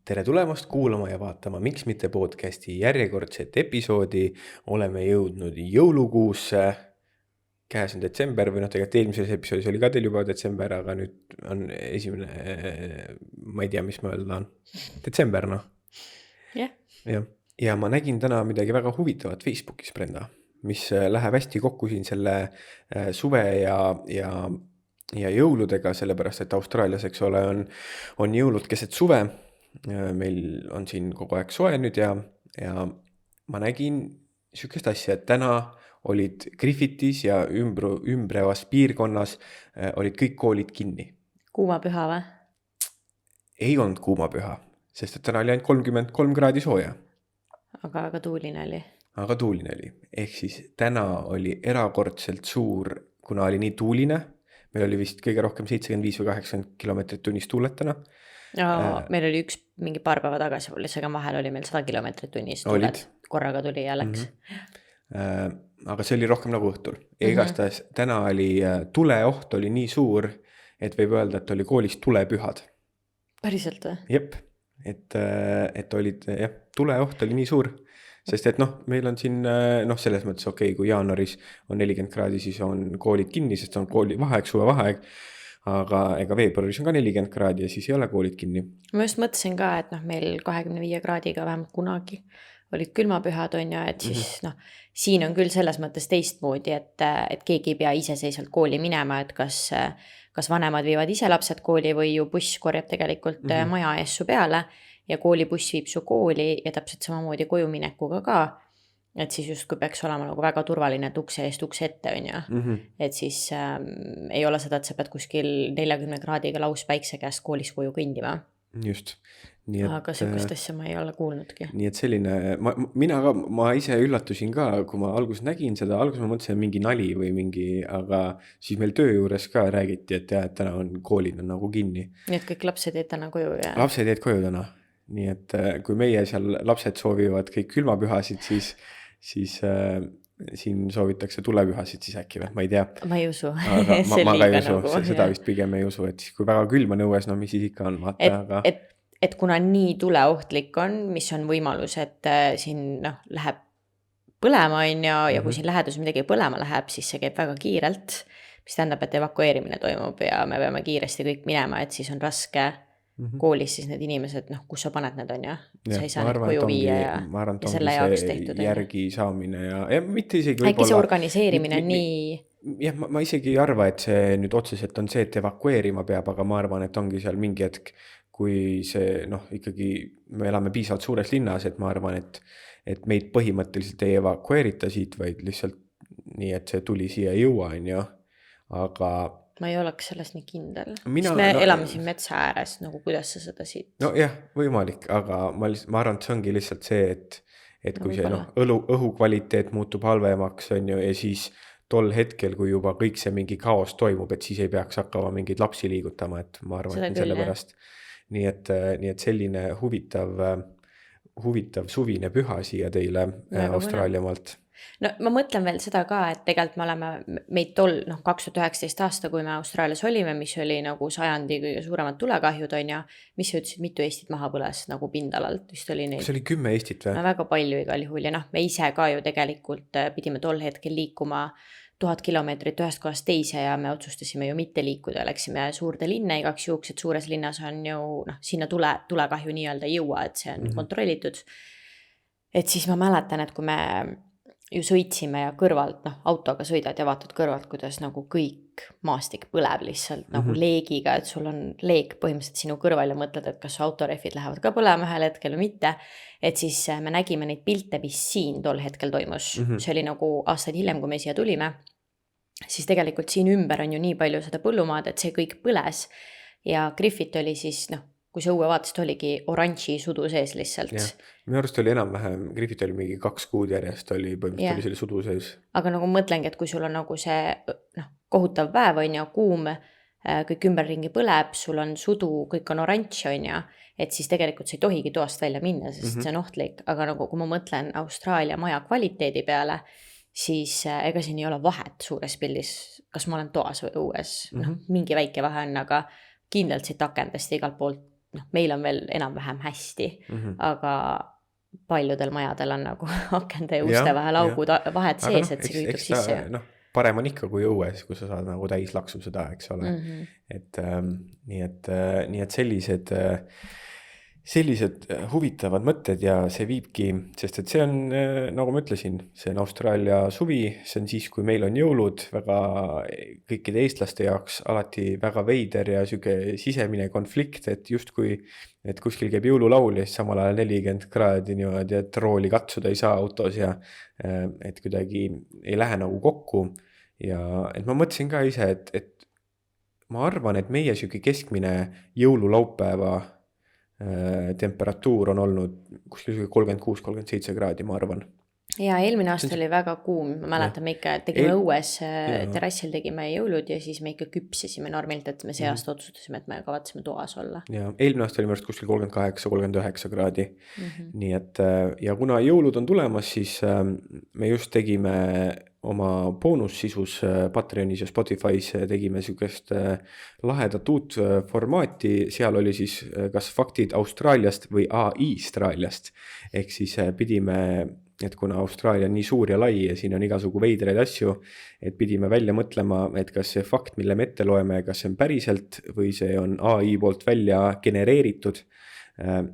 Tere tulemast kuulama ja vaatama Miks mitte podcasti järjekordset episoodi. Oleme jõudnud jõulukuusse. Käes on detsember või tegelikult eelmises episoodis oli ka teil juba detsember, aga nüüd on esimene, ma ei tea, mis ma öelda on. Detsember, noh. Jah. Ja ma nägin täna midagi väga huvitavat Facebookis, Brenda, mis läheb hästi kokku siin selle suve ja jõuludega, sellepärast et Austraalias, eks ole, on jõulud keset suve. Meil on siin kogu aeg soe nüüd ja ma nägin sükest asja, et täna olid Griffithis ja ümbrevas piirkonnas olid kõik koolid kinni. Kuumapüha või? Ei olnud kuumapüha, sest et täna oli ainult 33 kraadi sooja. Aga tuuline oli. Aga tuuline oli. Ehk siis täna oli erakordselt suur, kuna oli nii tuuline. Meil oli vist kõige rohkem 75 või 80 kilomeetrit tunnis tuuletana. Meil oli mingi paar päeva tagasi, aga vahel oli meil 100 kilomeetrit tunnis tuuled. Korraga tuli ja läks. Aga see oli rohkem nagu õhtul. Igastahes täna oli tuleoht oli nii suur, et võib öelda, et oli koolis tulepühad. Päriselt või? Jep, et olid, tuleoht oli nii suur. Sest et meil on siin, selles mõttes okei, kui jaanuaris on 40 kraadi, siis on koolid kinni, sest on kooli vaheaeg, suve vaheaeg. Aga ega veebruaris on ka 40 kraadi ja siis ei ole koolid kinni. Ma just mõtlesin ka, et meil 25 kraadiga vähemalt kunagi olid külmapühad on ja et siis siin on küll selles mõttes teistmoodi, et keegi ei pea iseseisvalt kooli minema, et kas vanemad viivad ise lapsed kooli või ju buss korjab tegelikult maja ees su peale ja koolibuss viib su kooli ja täpselt samamoodi koju minekuga ka. Et siis just kui peaks olema nagu väga turvaline, et ukse eest ukse ette on ja. Et siis ei ole seda, et sa pead kuskil 40 kraadiga lauspäikse käest koolis koju kõndima. Just. Aga sellist asja ma ei ole kuulnudki. Nii et selline, ma ise üllatusin ka, kui ma alguses nägin seda, alguses ma mõtlesin mingi nali või mingi, aga siis meil töö juures ka räägiti, et täna on koolid on nagu kinni. Nii et kõik lapsed jäid täna koju ja. Lapsed jäid koju täna. Nii et kui meie seal lapsed soovivad kõik külmapühasid, siis siin soovitakse tulepühasid siis äkki või, ma ei tea. Ma ei usu. Aga ma ka ei usu, seda vist pigem ei usu, et siis kui väga külma nõues, mis siis ikka on, vaata. Et kuna nii tuleohtlik on, mis on võimalus, et siin läheb põlema on ja kui siin lähedus midagi põlema läheb, siis see käib väga kiirelt, mis tähendab, et evakueerimine toimub ja me peame kiiresti kõik minema, et siis on raske koolis siis need inimesed, kus sa paned need on ja sa ei saa need koju viia ja selle jaoks tehtud. Järgi saamine ja mitte isegi võib-olla. Äkki see organiseerimine on nii. Jah, ma isegi ei arva, et see nüüd otseselt on see, et evakueerima peab, aga ma arvan, et ongi seal mingi hetk, kui see ikkagi me elame piisavalt suures linnas, et ma arvan, et meid põhimõtteliselt ei evakueerita siit, vaid lihtsalt nii, et see tuli siia ei jõua, aga ma ei oleks sellest nii kindel. Me elame siin metsa ääres, nagu kuidas sa seda siit. No jah, võimalik, aga ma arvan, et see ongi lihtsalt see, et kui see õhu kvaliteet muutub halvemaks on ju, ja siis tol hetkel, kui juba kõik see mingi kaos toimub, et siis ei peaks hakkama mingeid lapsi liigutama, et ma arvan, et selle pärast. Nii et selline huvitav suvine püha siia teile Austraalia maalt. No ma mõtlen veel seda ka, et tegelikult me oleme meid 2019 aasta, kui me Austraalias olime, mis oli nagu sajandi kõige suuremad tulekahjud on ja mis sa ütlesid, mitu Eestit maha põles nagu pindalalt, vist oli neid. See oli 10 Eestit või? No, väga palju igal juhul ja me ise ka ju tegelikult pidime tol hetkel liikuma 1000 kilomeetrit ühest kohast teise ja me otsustasime ju mitte liikuda ja läksime suurde linna igaks juhuks, et suures linnas on ju sinna tulekahju nii-öelda ei jõua, et see on kontrollitud. Et siis ma mäletan, et kui me ju sõitsime ja kõrvalt, autoga sõidad ja vaatad kõrvalt, kuidas nagu kõik maastik põleb lihtsalt nagu leegiga, et sul on leeg põhimõtteliselt sinu kõrval ja mõtled, et kas autorehvid lähevad ka põlema ühel hetkel või mitte. Et siis me nägime neid pilte, mis siin tol hetkel toimus. See oli nagu aastaid hiljem, kui me siia tulime. Siis tegelikult siin ümber on ju nii palju seda põllumaad, et see kõik põles ja Griffith oli siis, kui see õue vaatast oligi oranži sudu sees lihtsalt. Ja. Minu arust oli enam-vähem, Griffith oli mingi 2 kuud järjest oli põhimõtteliselt oli selle sudu sees. Aga nagu mõtlengi, et kui sul on nagu see kohutav päev on ja kuum, kõik ümberringi põleb, sul on sudu, kõik on oranž on ja, et siis tegelikult sa ei tohigi toast välja minna, sest see on ohtlik. Aga nagu kui ma mõtlen Austraalia maja kvaliteedi peale, siis ega siin ei ole vahet suures pildis, kas ma olen toas või õues. Mingi väike vahe on, aga kindlalt siit akendest igalt poolt meil on veel enam-vähem hästi, aga paljudel majadel on nagu akende ja uste vahel augud vahed sees, et see kütub sisse. Parem on ikka kui õues, kus sa saad nagu täis laksu seda, eks ole. Et nii et sellised huvitavad mõtted ja see viibki, sest et see on, nagu ma ütlesin, see on Austraalia suvi, see on siis, kui meil on jõulud, väga kõikide eestlaste jaoks alati väga veider ja süge sisemine konflikt, et justkui, et kuskil käib jõululaul ja siis samal ajal 40 kraadi niimoodi, et rooli katsuda ei saa autos ja et kuidagi ei lähe nagu kokku. Ja et ma mõtlesin ka ise, et ma arvan, et meie sügi keskmine jõululaupäeva temperatuur on olnud kuskil 36-37 kraadi, ma arvan. Ja eelmine aasta oli väga kuum, ma mäletan, me ikka tegime õues, terrassil tegime jõulud ja siis me ikka küpsesime normilt, et me see aasta otsustasime, et me kavatsime toas olla. Ja eelmine aasta oli minu arust kuskil 38-39 kraadi. Nii et, ja kuna jõulud on tulemas, siis me just tegime oma boonussisus Patreonis ja Spotify's tegime sükest lahedat uut formaati, seal oli siis kas faktid Austraaliast või AI-Austraaliast, ehk siis pidime, et kuna Austraalia on nii suur ja lai ja siin on igasugu veidraid asju, et pidime välja mõtlema, et kas see fakt, mille me ette loeme, kas see on päriselt või see on AI poolt välja genereeritud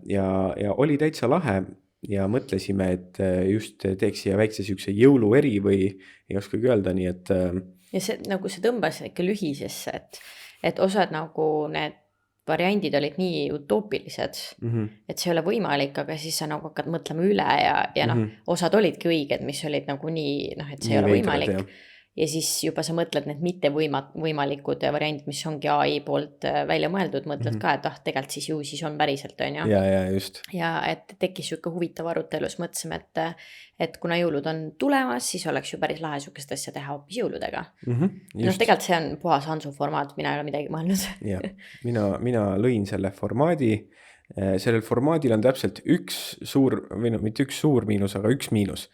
ja oli täitsa lahe. Ja mõtlesime, et just teeks siia väikse sükse jõulueri või ei oskagi öelda, nii et... Ja see, nagu see tõmbas ikka lühisesse, et osad nagu need variandid olid nii utoopilised, et see ei ole võimalik, aga siis sa nagu hakkad mõtlema üle ja osad olidki õiged, mis olid nagu nii, et see ei ole võimalik. Ja siis juba sa mõtled need mitte võimalikud variandid, mis ongi AI poolt välja mõeldud, mõtled ka, et tegelikult siis on päriselt, on ju. Ja just. Ja et tekkis siuke huvitav arutelus, mõtlesime, et kuna jõulud on tulemas, siis oleks ju päris lahe siukest asja teha hoopis jõuludega. Tegelikult see on puhas Hansu formaat, mina ei ole midagi mõelnud. Ja, mina lõin selle formaadi. Sellel formaadil on täpselt üks suur, või mitte üks suur miinus, aga üks miinus.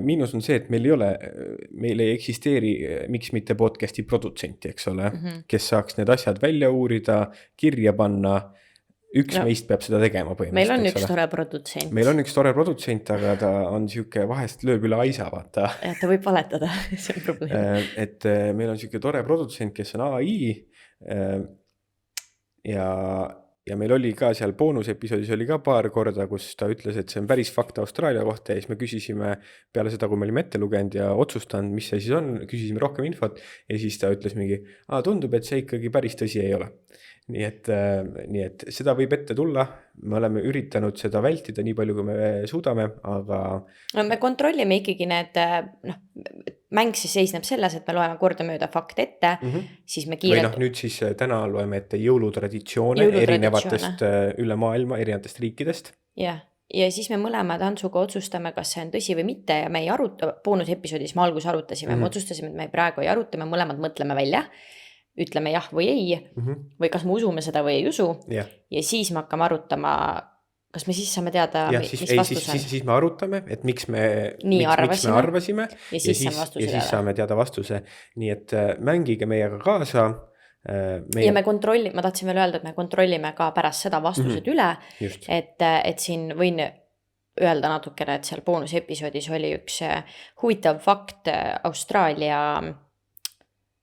Miinus on see, et meil ei eksisteeri miks mitte podcasti produtsenti, eks ole, kes saaks need asjad välja uurida, kirja panna, meist peab seda tegema põhimõtteliselt. Meil on üks tore produtsent. Meil on üks tore produtsent, aga ta on siuke vahest lööb üle aisa, vaata. Ja ta võib valetada, see on probleem. Et meil on siuke tore produtsent, kes on AI ja meil oli ka seal boonusepisoodis oli ka paar korda, kus ta ütles, et see on päris fakt Austraalia kohta ja siis me küsisime peale seda, kui me olime ette lugenud ja otsustanud, mis see siis on, küsisime rohkem infot ja siis ta ütles mingi, tundub, et see ikkagi päris tõsi ei ole. Nii et seda võib ette tulla, me oleme üritanud seda vältida nii palju, kui me suudame, aga... Me kontrollime ikkagi need, mäng siis seisneb selles, et me loeme kordamööda fakte ette, siis me kiirelt... Või nüüd siis täna loeme ette jõulutraditsioone erinevatest üle maailma, erinevatest riikidest. Ja siis me mõlemad Hansuga otsustame, kas see on tõsi või mitte ja me ei aruta, boonusepisoodis me alguses arutasime, me otsustasime, et me praegu ei aruta, me mõlemad mõtleme välja, ütleme jah või ei, või kas me usume seda või ei usu, ja siis me hakkame arutama, kas me siis saame teada, mis vastus on. Siis me arutame, et miks me arvasime ja siis saame teada vastuse. Nii et mängige meiega kaasa. Ja me tahtsin veel öelda, et me kontrollime ka pärast seda vastused üle, et siin võin öelda natukene, et seal boonusepisoodis oli üks huvitav fakt Austraalia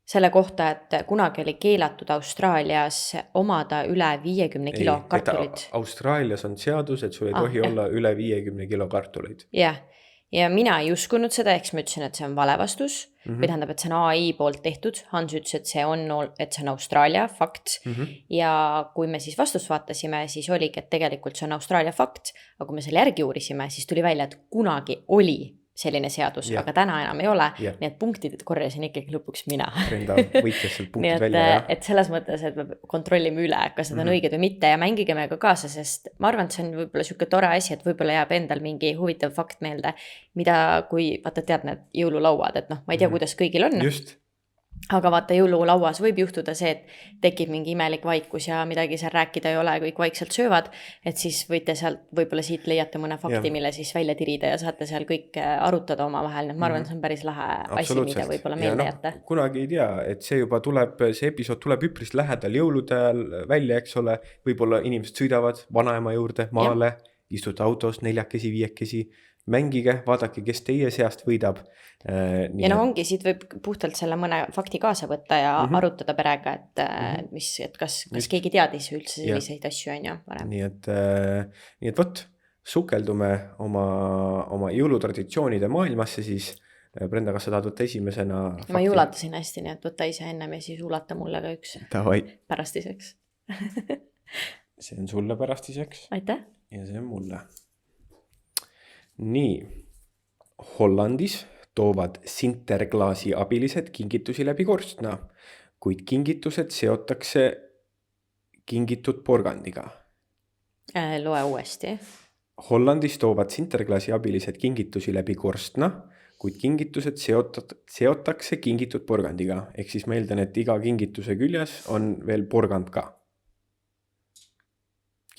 selle kohta, et kunagi oli keelatud Austraalias omada üle 50 kilo kartulit. Austraalias on seadus, et sul ei tohi olla üle 50 kilo kartuleid. Ja mina ei uskunud seda, eks ma ütlesin, et see on vale vastus, või tähendab, et see on AI poolt tehtud. Hans ütles, et see on Austraalia fakt. Ja kui me siis vastust vaatasime, siis oligi, et tegelikult see on Austraalia fakt, aga kui me selle järgi uurisime, siis tuli välja, et kunagi oli selline seadus, aga täna enam ei ole, nii et punktid korjasin ikkagi lõpuks mina. Brenda võitles seal punktid välja. Et selles mõttes, et me kontrollime üle, kas need on õiged või mitte ja mängige meiega kaasa, sest ma arvan, et see on võib-olla siuke tore asi, et võib-olla jääb endal mingi huvitav fakt meelde, mida kui vaata tead need jõululauad, et ma ei tea, kuidas kõigil on. Just. aga vaata, jõululauas võib juhtuda see, et tekib mingi imelik vaikus ja midagi seal rääkida ei ole, kõik vaikselt söövad, et siis võite sealt, võib-olla siit leiate mõne fakti, mille siis välja tirida ja saate seal kõik arutada omavahel, nii et ma arvan, see on päris lahe asi, mida võib-olla meelde jätta. Kunagi ei tea, et see juba tuleb, see episood tuleb üpris lähedal jõulude ajal välja, eks ole, võib-olla inimesed sõidavad vanaema juurde maale, istute autos 4-kesi, 5-kesi, mängige, vaadake, kes teie seast võidab. Ja no ongi, siit võib puhtalt selle mõne fakti kaasa võtta ja arutada perega, et kas keegi teadis üldse selliseid asju on ju varem. Nii et võt, sukeldume oma jõulutraditsioonide maailmasse siis. Brenda, kas sa tahad võtta esimesena fakti? Ma juulatasin hästi, nii et võtta ise ennem ja siis ulata mulle ka üks pärastiseks. See on sulle pärastiseks. Aitäh. Ja see on mulle. Nii, Hollandis toovad Sinterklaasi abilised kingitusi läbi korstna, kuid kingitused seotakse kingitud porgandiga. Loe uuesti. Hollandis toovad Sinterklaasi abilised kingitusi läbi korstna, kuid kingitused seotakse kingitud porgandiga. Ehk siis ma eeldan, et iga kingituse küljes on veel porgand ka.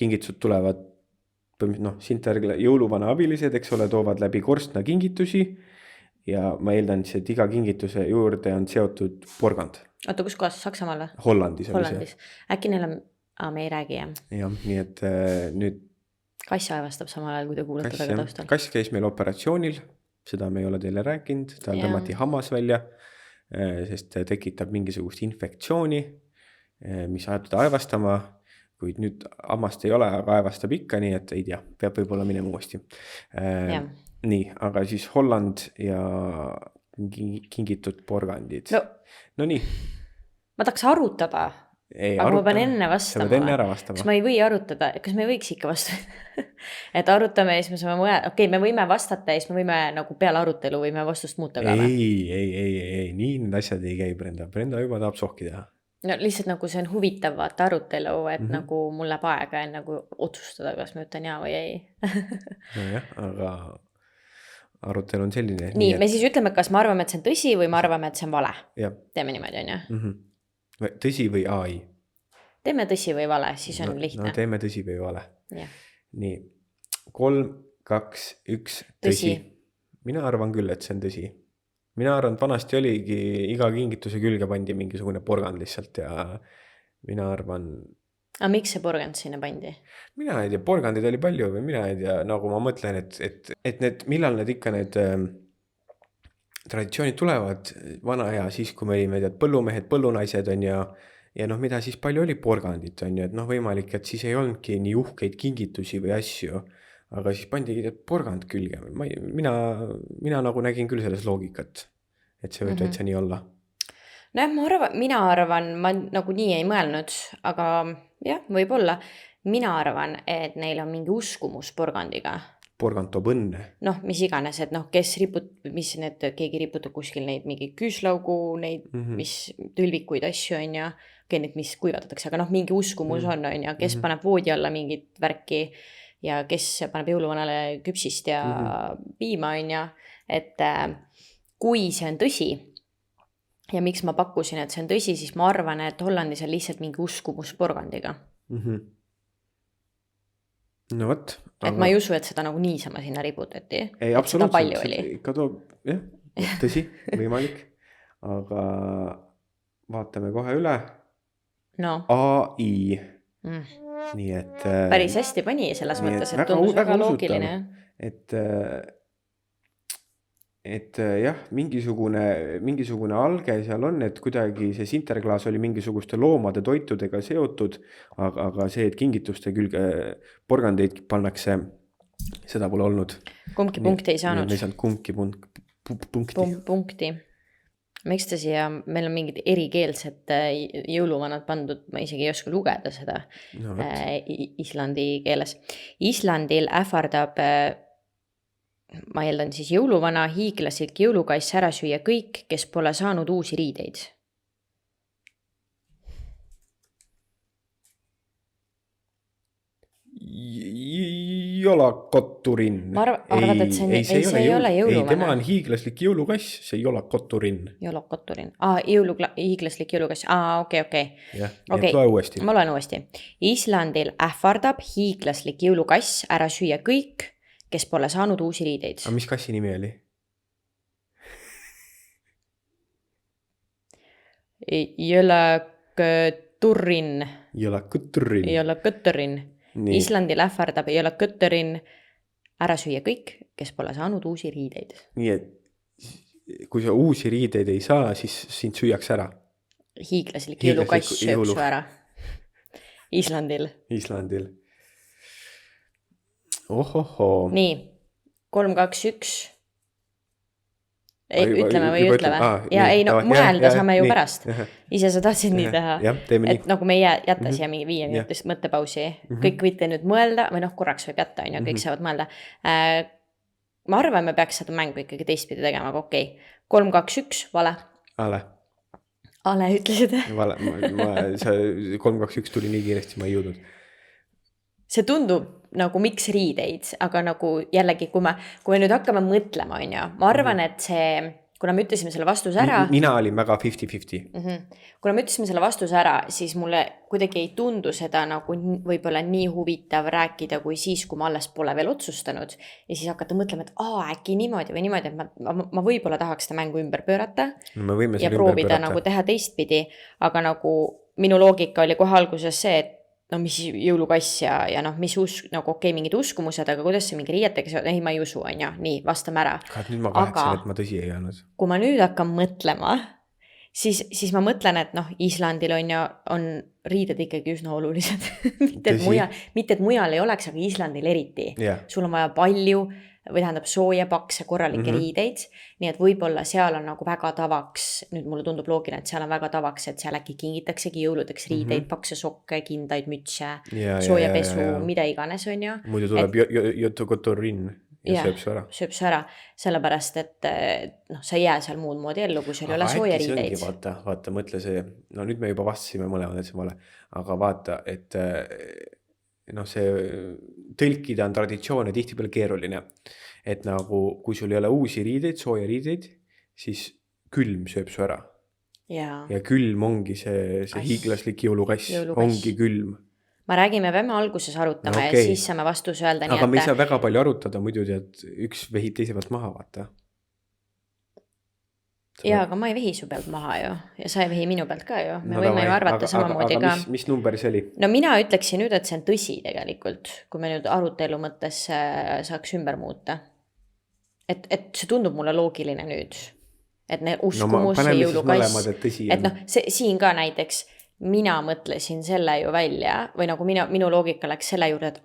Kingitused tulevad jõuluvana abilised, eks ole, toovad läbi korstna kingitusi ja ma eeldan, et iga kingituse juurde on seotud porgand. Oota, kus kohas? Saksamaal või? Hollandis. Äkki neil on, me ei räägi jah. Jah, nii et nüüd... Kass aevastab samal ajal, kui te kuulete taga taustal. Kass käis meil operatsioonil, seda me ei ole teile rääkinud, ta tõmmati hammas välja, sest tekitab mingisugust infektsiooni, mis ajab teda aevastama, kuid nüüd hammast ei ole, aga aevastab ikka, nii et ei tea, peab võib-olla minema uuesti. Nii, aga siis Holland ja kingitud porgandid. No nii. Ma tahaks arutada, aga ma pean enne vastama. Kas ma ei või arutada, kas me võiks ikka vastata? Et arutame ja siis me saame mõelda, me võime vastata ja siis me võime nagu peale arutelu võime vastust muuta ka. Ei, nii need asjad ei käi, Brenda. Brenda juba tahab sohki teha. No lihtsalt nagu see on huvitav vaata arutelu, et nagu mul läheb aega nagu otsustada, kas ma ütlen jaa või ei. Nojah, aga arutelu on selline. Nii, me siis ütleme, kas me arvame, et see on tõsi või me arvame, et see on vale. Ja. Teeme niimoodi, on ju? Tõsi või ai? Teeme tõsi või vale, siis on lihtne. No teeme tõsi või vale. Ja. Nii, 3, 2, 1, tõsi. Mina arvan küll, et see on tõsi. Mina arvan, et vanasti oligi iga kingituse külge pandi mingisugune porgand lihtsalt ja mina arvan... Aga miks see porgand sinna pandi? Mina ei tea, porgandid oli palju või mina ei tea, nagu ma mõtlen, et need, millal need ikka need traditsioonid tulevad vana ja siis, kui me olime põllumehed, põllunaised on ja mida siis palju oli porgandit on ju, et võimalik, et siis ei olnudki nii uhkeid kingitusi või asju, aga siis pandigi porgand külge. Mina nagu nägin küll selles loogikat, et see võib täitsa nii olla. No mina arvan, ma nagu nii ei mõelnud, aga jah, võib-olla. Mina arvan, et neil on mingi uskumus porgandiga. Porgand toob õnne. Mis iganes, et keegi riputab kuskil neid mingi küüslaugu, neid, mis tülvikuid asju on ja need, mis kuivatatakse, aga mingi uskumus on ja kes paneb voodi alla mingit värki ja kes paneb jõuluvanale küpsist ja piima on ja, et kui see on tõsi ja miks ma pakkusin, et see on tõsi, siis ma arvan, et Hollandis on lihtsalt mingi uskumus porgandiga. No võt. Et ma ei usu, et seda nagu niisama sinna riputati. Ei, absoluutselt. Ikka toob, jah, tõsi, võimalik. Aga vaatame kohe üle. No. AI. Nii et... Päris hästi pani selles mõttes, et tundus väga loogiline. Et jah, mingisugune alge seal on, et kuidagi see Sinterklaas oli mingisuguste loomade toitudega seotud, aga see, et kingituste külge porgandeid pannakse, seda pole olnud. Kumbki punkti ei saanud. Me ei saanud kumbki punkti. Miks ta siia, meil on mingid erikeelsed jõuluvanad pandud, ma isegi ei oska lugeda seda islandi keeles. Islandil ähvardab, ma eeldan siis jõuluvana, hiiglaslik jõulukass ära süüa kõik, kes pole saanud uusi riideid. jolakotturin. Arvad, et see ei ole Ei, jõuluvana? tema on hiiglaslik jõulukass, see jolakotturin. Jolakotturin. Hiiglaslik jõulukass. okei. Jah, nii et loe uuesti. Ma loen uuesti. Islandil ähvardab hiiglaslik jõulukass ära süüa kõik, kes pole saanud uusi riideid. Aga mis kassi nimi oli? Jolakotturin. Jolakotturin. Nii. Islandil ähvardab jolakotturin ära süüa kõik, kes pole saanud uusi riideid. Nii et kui sa uusi riideid ei saa, siis sind süüaks ära. Hiiglaslik jõulukass sööb su ära. Islandil. Ohohoo. Nii, 3, 2, 1. Ütleme või ei ütleme? Mõelda saame ju pärast. Ise sa tahtsid nii teha. Jah, teeme nii. Et nagu me jätta siia mingi 5 minutist mõttepausi. Kõik võite nüüd mõelda, või korraks võib jätta, kõik saavad mõelda. Ma arvan, me peaks seda mängu ikkagi teistpidi tegema, aga okei. 3, 2, 1, vale. Ale ütlesid? Vale, 3, 2, 1 tuli nii kiiresti, ma ei jõudnud. See tundub nagu miks riideid, aga nagu jällegi, kui me nüüd hakkame mõtlema, ma arvan, et see, kuna me ütlesime selle vastuse ära. Mina olin väga 50-50. Kuna me ütlesime selle vastuse ära, siis mulle kuidagi ei tundu seda nagu võib-olla nii huvitav rääkida, kui siis, kui ma alles pole veel otsustanud. Ja siis hakata mõtlema, et äkki niimoodi või niimoodi, et ma võib-olla tahaks seda mängu ümber pöörata. Ja proovida nagu teha teistpidi, aga nagu minu loogika oli kohe alguses see, et mis jõulukass ja mis nagu mingid uskumused, aga kuidas see mingi riietega seotud, ei, ma ei usu, nii, vastame ära. Nüüd ma kahetsen, et ma tõsi ei olnud. Kui ma nüüd hakkan mõtlema, siis ma mõtlen, et Islandil on riided ikkagi üsna olulised. mitte, et mujal ei oleks, aga Islandil eriti. Sul on vaja palju, või tähendab sooja pakse korralikke riideid, nii et võib-olla seal on nagu väga tavaks, nüüd mulle tundub loogiline, et seal on väga tavaks, et seal äkki kingitaksegi jõuludeks riideid, pakse sokke, kindaid, mütse, sooja pesu, mida iganes on ju. Muidu tuleb jolakotturin ja sööb su ära, sellepärast, et sa ei jää seal muud moodi ellu, kui sul ei ole sooja riideid. Vaata, mõtle see, nüüd me juba vastasime mõlemad, et see vale, aga vaata, et see tõlkida on traditsioon ja tihtipeale keeruline. Et nagu, kui sul ei ole uusi riideid, sooja riideid, siis külm sööb su ära. Ja külm ongi see hiiglaslik jõulukass. Ongi külm. Ma räägin, me peame alguses arutama ja siis saame vastuse öelda. Aga me ei saa väga palju arutada, muidu tead, üks vehib teise pealt maha, vaata. Aga ma ei vehi su pealt maha ju. Ja sa ei vehi minu pealt ka ju. Me võime ju arvata samamoodi ka. Mis number see oli? No mina ütleksin nüüd, et see on tõsi tegelikult, kui me nüüd arutelu mõttes saaks ümber muuta. Et see tundub mulle loogiline nüüd. Et ne uskumus ja jõulukass. Et siin ka näiteks mina mõtlesin selle ju välja või nagu minu loogika läks selle juurde,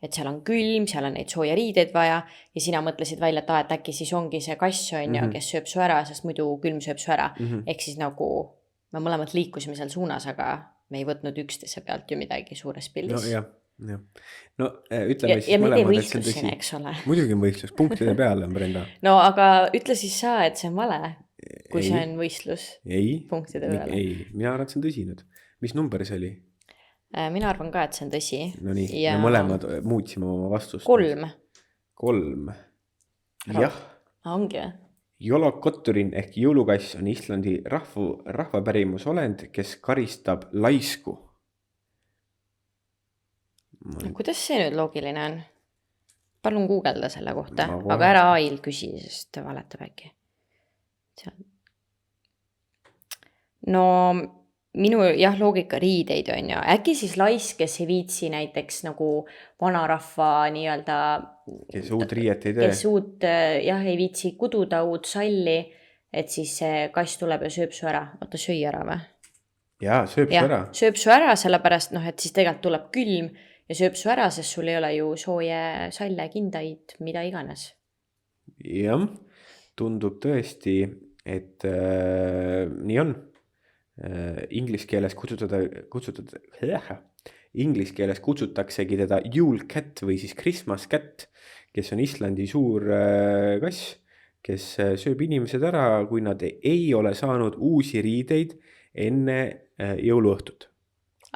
et seal on külm, seal on neid sooja riideid vaja ja sina mõtlesid välja, et äkki siis ongi see kass on ju, kes sööb su ära, sest muidu külm sööb su ära. Ehk siis nagu me mõlemad liikusime seal suunas, aga me ei võtnud üksteise pealt ju midagi suures pildis. No ütleme siis mõlemad, et see on tõsi. Eks ole. Muidugi on võistlus, punktide peale on Brenda. No aga ütle siis sa, et see on vale, kui see on võistlus punktide peale. Ei, mina arvan, et see on tõsi nüüd. Mis number see oli? Mina arvan ka, et see on tõsi. No nii, me mõlemad muutsime oma vastust. 3. Jah. Ongi või? Jolakotturin ehk jõulukass on Islandi rahvapärimusolend, kes karistab laisku. Kuidas see nüüd loogiline on? Palun guugelda selle kohta, aga ära ail küsi, sest valetab äkki. No minu loogika riideid on ju. Äkki siis laisk, kes ei viitsi näiteks nagu vanarahva nii-öelda kes uut riiet ei tee. Kes uut ei viitsi kududa uut salli, et siis see kass tuleb ja sööb su ära. Oota, söö ära või? Jaa, sööb su ära. Sööb su ära, sellepärast et siis tegelikult tuleb külm ja sööb su ära, sest sul ei ole ju sooje salle, kindaid, mida iganes. Jah, tundub tõesti, et nii on. Inglise keeles kutsutaksegi teda Yule Cat või siis Christmas Cat, kes on Islandi suur kass, kes sööb inimesed ära, kui nad ei ole saanud uusi riideid enne jõuluõhtut.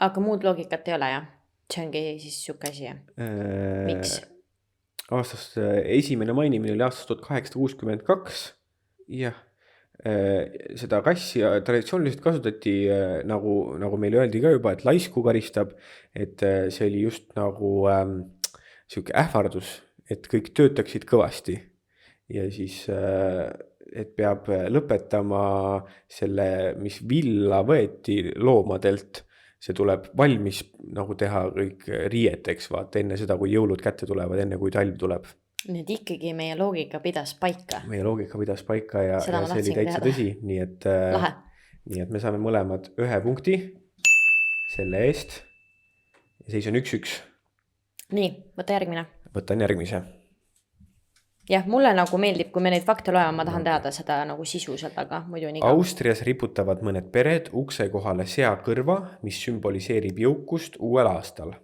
Aga muud loogikat ei ole, jah? see ongi siis siuke asi. Äh, Miks? Aastast esimene mainimine oli aastast 1862. Jah, seda kassi traditsiooniliselt kasutati nagu meile öeldi ka juba, et laisku karistab, et see oli just nagu sihuke ähvardus, et kõik töötaksid kõvasti ja siis, et peab lõpetama selle, mis villa võeti loomadelt, see tuleb valmis nagu teha kõik riieteks, vaata enne seda, kui jõulud kätte tulevad, enne kui talv tuleb. Nii et ikkagi meie loogika pidas paika. Meie loogika pidas paika ja Seda ma see oli tahtsingi täitsa teada. tõsi, Lahe. nii et me saame mõlemad 1 punkti selle eest ja seis on 1-1. Nii, võta järgmine. Võtan järgmise. Jah, mulle nagu meeldib, kui me neid fakte loeme, ma tahan teada seda nagu sisu seal taga, muidu nii kaua. Austrias riputavad mõned pered ukse kohale seakõrva, mis sümboliseerib jõukust uuel aastal.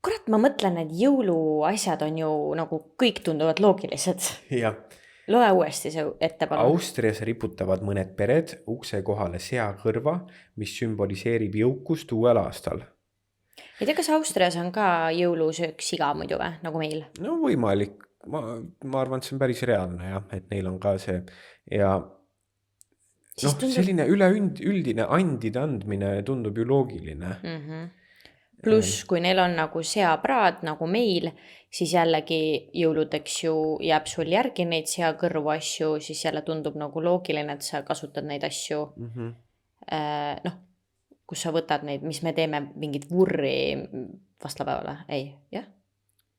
Kurat, ma mõtlen, et jõuluasjad on ju nagu kõik tunduvad loogilised. Jah. Loe uuesti see ette, palun. Austrias riputavad mõned pered ukse kohale seakõrva, mis sümboliseerib jõukust uuel aastal. Ei tea, kas Austrias on ka jõulusöök siga muidu või, nagu meil? No võimalik. Ma arvan, et see on päris reaalne jah, et neil on ka see ja Siis tundub- selline üldine andide andmine tundub ju loogiline. Pluss, kui neil on nagu seapraad nagu meil, siis jällegi jõuludeks ju jääb sul järgi neid seakõrvu asju, siis jälle tundub nagu loogiline, et sa kasutad neid asju. Noh, kus sa võtad neid, mis me teeme mingit vurri vastlapäevale? Ei, jah?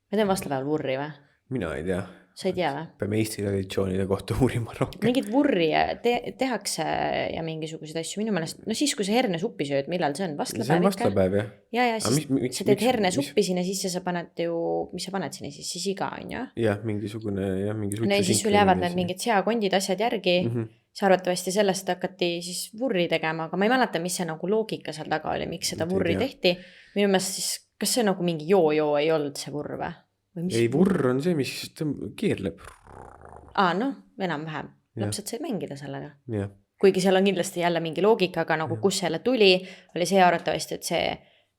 Me teeme vastlapäeval vurri või? Mina ei tea. Sa ei tea või? Peame Eesti traditsioonide kohta uurima rohkem. Mingit vurri tehakse ja mingisuguseid asju minu meelest. No siis, kui sa hernesuppi sööd, millal see on? Vastlapäev See on ikka? vastlapäev jah. Ja Aga siis sa teed hernesuppi sinna, siis sa paned ju, mis sa paned sinna siis iga on ju? Jah, mingisugune jah, mingi No ja siis sul jäävad need mingid seakondid asjad järgi. See arvatavasti sellest hakati siis vurri tegema, aga ma ei mäleta, mis see nagu loogika seal taga oli, miks seda vurri tehti. Minu meelest siis, kas see nagu mingi joo ei olnud see vurr või? Ei, vurr on see, mis keerleb. Noh, enam-vähem. Lapsed said mängida sellega. Jah. Kuigi seal on kindlasti jälle mingi loogika, aga nagu kus selle tuli, oli see arvatavasti, et see,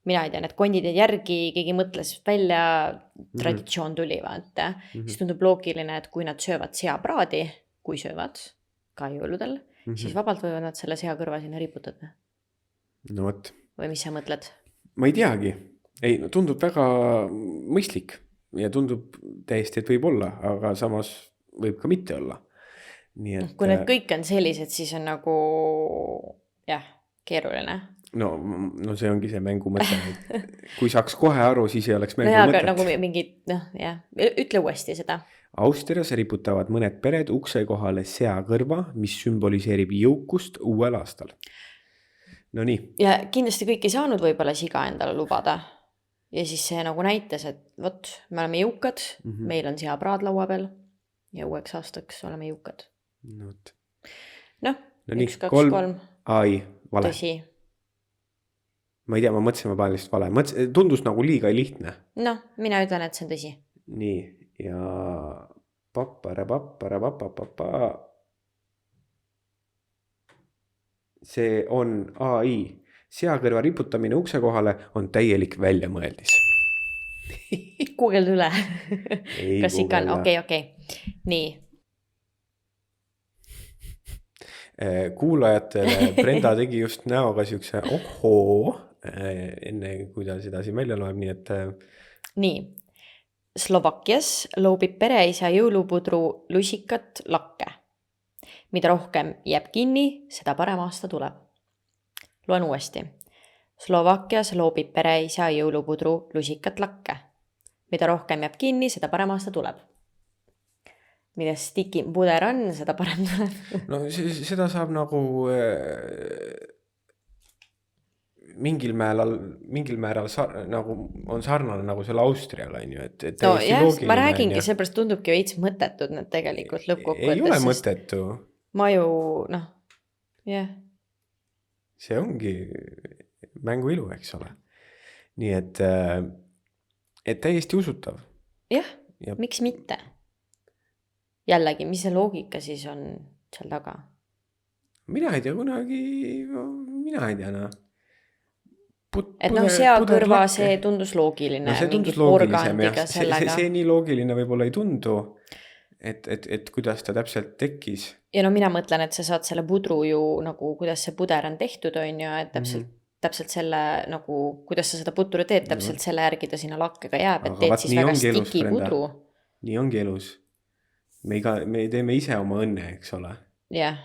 mina ei tea, need kondid jäid järgi, keegi mõtles välja, traditsioon tuli, vaata. Siis tundub loogiline, et kui nad söövad seapraadi, kui söövad ka jõuludel, siis vabalt võivad nad selle seakõrva sinna riputada. No võt. Või mis sa mõtled? Ma ei teagi. Ei, tundub väga mõistlik ja tundub täiesti, et võib olla, aga samas võib ka mitte olla. Nii et, kui need kõik on sellised, siis on nagu jah, keeruline. No see ongi see mängu mõte. Kui saaks kohe aru, siis ei oleks mängu no, mõtet. Nagu mingid, jah, ütle uuesti seda. Austrias riputavad mõned pered ukse kohale seakõrva, mis sümboliseerib jõukust uuel aastal. No nii. Ja kindlasti kõik ei saanud võib-olla siga endale lubada. Ja siis see nagu näitas, et vot, me oleme jõukad, meil on seapraad laua peal ja uueks aastaks oleme jõukad. No, 1, 2, 3. Ai, vale. Tõsi. Ma ei tea, ma mõtlesin, ma panen lihtsalt vale. Tundus nagu liiga lihtne. No, mina ütlen, et see on tõsi. Nii, ja see on AI. Seakõrva riputamine ukse kohale on täielik väljamõeldis. Google üle. Ei kas ikka on? Okei. Nii. Kuulajatele Brenda tegi just näoga siukse ohoo, enne kui ta seda siin välja loeb, nii et... Nii. Slovakkias loobib pereisa jõulupudru lusikat lakke. Mida rohkem jääb kinni, seda parem aasta tuleb. Loen uuesti. Slovakkias loobib pereisa jõulupudru lusikat lakke. Mida rohkem jääb kinni, seda parem aasta tuleb. Mida stikim puder on, seda parem tuleb. No seda saab nagu mingil määral nagu on sarnane nagu selle Austriaga, on ju, et no jah, ma räägingi, seepärast tundubki veits mõttetud need tegelikult lõppkokkuvõttes. Ei ole mõttetu. Ma ju, jah. See ongi mängu ilu, eks ole. Nii et täiesti usutav. Jah, miks mitte? Jällegi, mis see loogika siis on seal taga? Mina ei tea kunagi, mina ei tea. Et noh, seakõrva see tundus loogiline, No see mingi tundus loogilisem jah, porgandiga sellega. see nii loogiline võib-olla ei tundu, et kuidas ta täpselt tekkis. Ja no mina mõtlen, et sa saad selle pudru ju nagu, kuidas see puder on tehtud, on ju, et täpselt selle nagu, kuidas sa seda pudru teed, täpselt selle järgi ta sinna lakke ka jääb, et Aga teed vaat siis nii väga ongi elus, stiki Brenda. pudru. Nii ongi elus. Me teeme ise oma õnne, eks ole. Jah,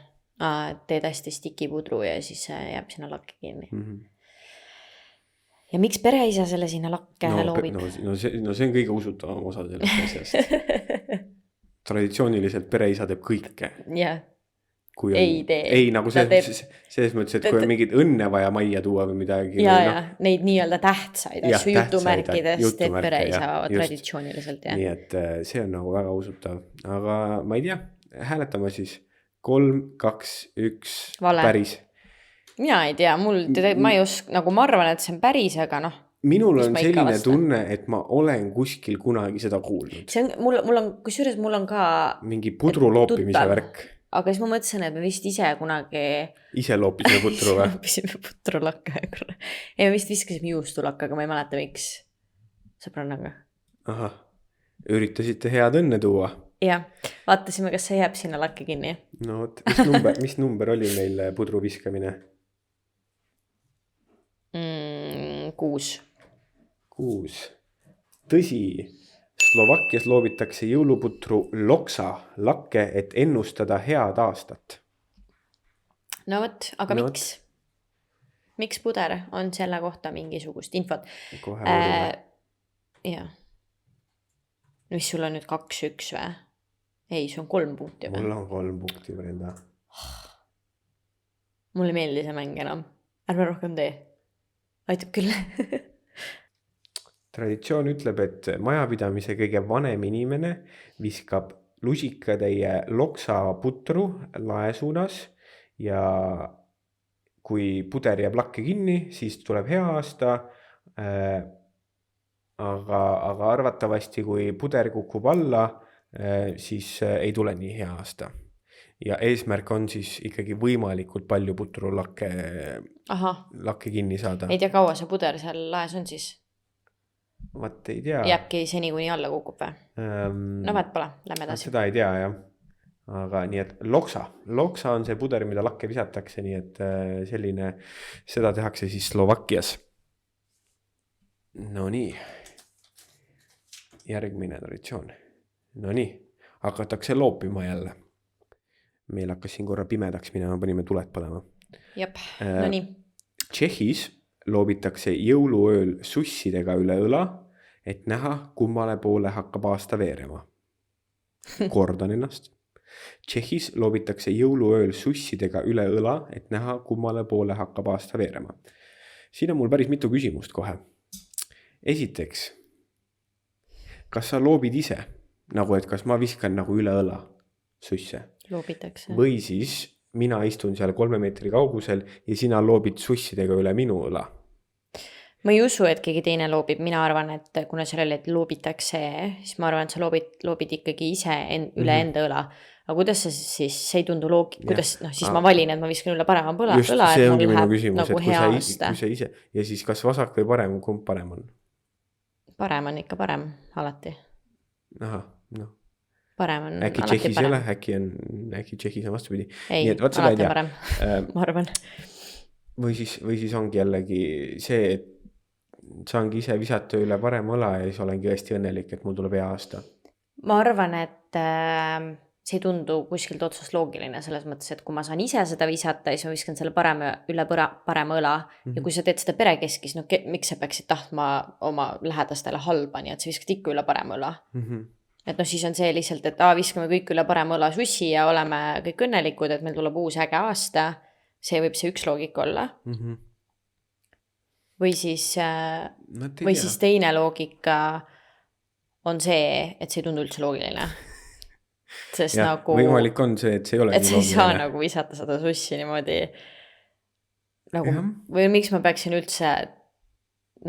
teed hästi stiki pudru ja siis see jääb sinna lakke kinni. Ja miks pereisa selle sinna lakke loobib? No see on kõige usutavam osa sellest asjast. Traditsiooniliselt pereisa teeb kõike. Jah, Kui ei tee. Ei, nagu Ta selles mõttes, et kui on mingid õnne vaja majja tuua või midagi. ja neid nii-öelda tähtsaid Jah, asju jutumärkidest teeb jutumärke, pereisa jah, just. traditsiooniliselt. Nii et see on nagu väga usutav. Aga ma ei tea, hääletame siis 3, 2, 1 Vale. päris. Mina ei tea, ma ei oska, nagu ma arvan, et see on päris, aga noh. Minul Mis on ma ikka selline vastan? tunne, et ma olen kuskil kunagi seda kuulnud. See on, mul on, kusjuures mul on ka, Mingi pudru loopimise tuttav. värk. aga siis ma mõtlesin, et me vist ise kunagi Ise loopisime putru või? loopisime putru lakka. Ei, me vist viskasime juustulakka, aga ma ei mäleta, miks sõbrannaga. Ahah, üritasite head õnne tuua. Jah, vaatasime, kas see jääb sinna lakke kinni. No vot, mis number oli meil pudru viskamine? 6. 6. Tõsi, Slovakkias loobitakse jõuluputru Loksa lakke, et ennustada head aastat. No vot, aga No miks? Miks puder on selle kohta mingisugust infot? Kohe uurime. Jah. Mis sul on nüüd 2-1 või? Ei, see on 3 punkti või? Mul on 3 punkti, Brenda. Mulle ei meeldi see mäng enam. Ärme rohkem tee. Aitab küll. Traditsioon ütleb, et majapidamise kõige vanem inimene viskab lusikatäie Loksa putru lae suunas ja kui puder jääb lakke kinni, siis tuleb hea aasta, aga arvatavasti kui puder kukub alla, siis ei tule nii hea aasta. Ja eesmärk on siis ikkagi võimalikult palju putru lakke kinni saada. Ei tea, kaua see puder seal laes on siis? Vaat ei tea. Jääbki seni, kuni alla kukub või? No vaat pole, lähme edasi. Seda ei tea, jah. Aga nii, et Loksa on see puder, mida lakke visatakse, nii et selline, seda tehakse siis Slovakkias. No nii. Järgmine traditsioon. No nii, hakatakse loopima jälle. Meil hakkas siin korra pimedaks minema, panime tuled põlema. Jep, no nii. Tšehhis loobitakse jõuluööl sussidega üle õla, et näha, kummale poole hakkab aasta veerema. Kordan ennast. Tšehhis loobitakse jõuluööl sussidega üle õla, et näha, kummale poole hakkab aasta veerema. Siin on mul päris mitu küsimust kohe. Esiteks, kas sa loobid ise? Nagu, et kas ma viskan nagu üle õla susse? Loobitakse. Või siis mina istun seal 3 meetri kaugusel ja sina loobid sussidega üle minu õla. Ma ei usu, et keegi teine loobib. Mina arvan, et kuna sellele loobitakse, siis ma arvan, et sa loobid ikkagi ise üle enda õla. Aga kuidas see ei tundu kuidas, siis ma valin, et ma viskan üle parema õla, Just, see et ongi mul minu läheb küsimus, nagu et hea aasta. kui sa ise, ja siis kas vasak või parem, kumb parem on? Parem on ikka parem, alati. Aha, noh. Parem on äkki alati Tšehhis parem. äkki Tšehhis on vastupidi. Ei, Nii, et, alati on parem, ma arvan. Või siis ongi jällegi see, et saangi ise visata üle parem õla ja siis olengi hästi õnnelik, et mul tuleb hea aasta. Ma arvan, et see ei tundu kuskilt otsast loogiline selles mõttes, et kui ma saan ise seda visata, siis ma viskan selle üle parema õla ja kui sa teed seda perekeskis, no miks sa peaksid tahtma oma lähedastele halba, nii et sa viskad ikka üle parema õla. Et siis on see lihtsalt, et viskame kõik üle parema õla sussi ja oleme kõik õnnelikud, et meil tuleb uus äge aasta. See võib see üks loogika olla. Või siis teine loogika on see, et see ei tundu üldse loogiline. Sest ja, nagu võimalik on see, et see ei ole et sa ei saa nagu visata seda sussi niimoodi nagu, või miks ma peaksin üldse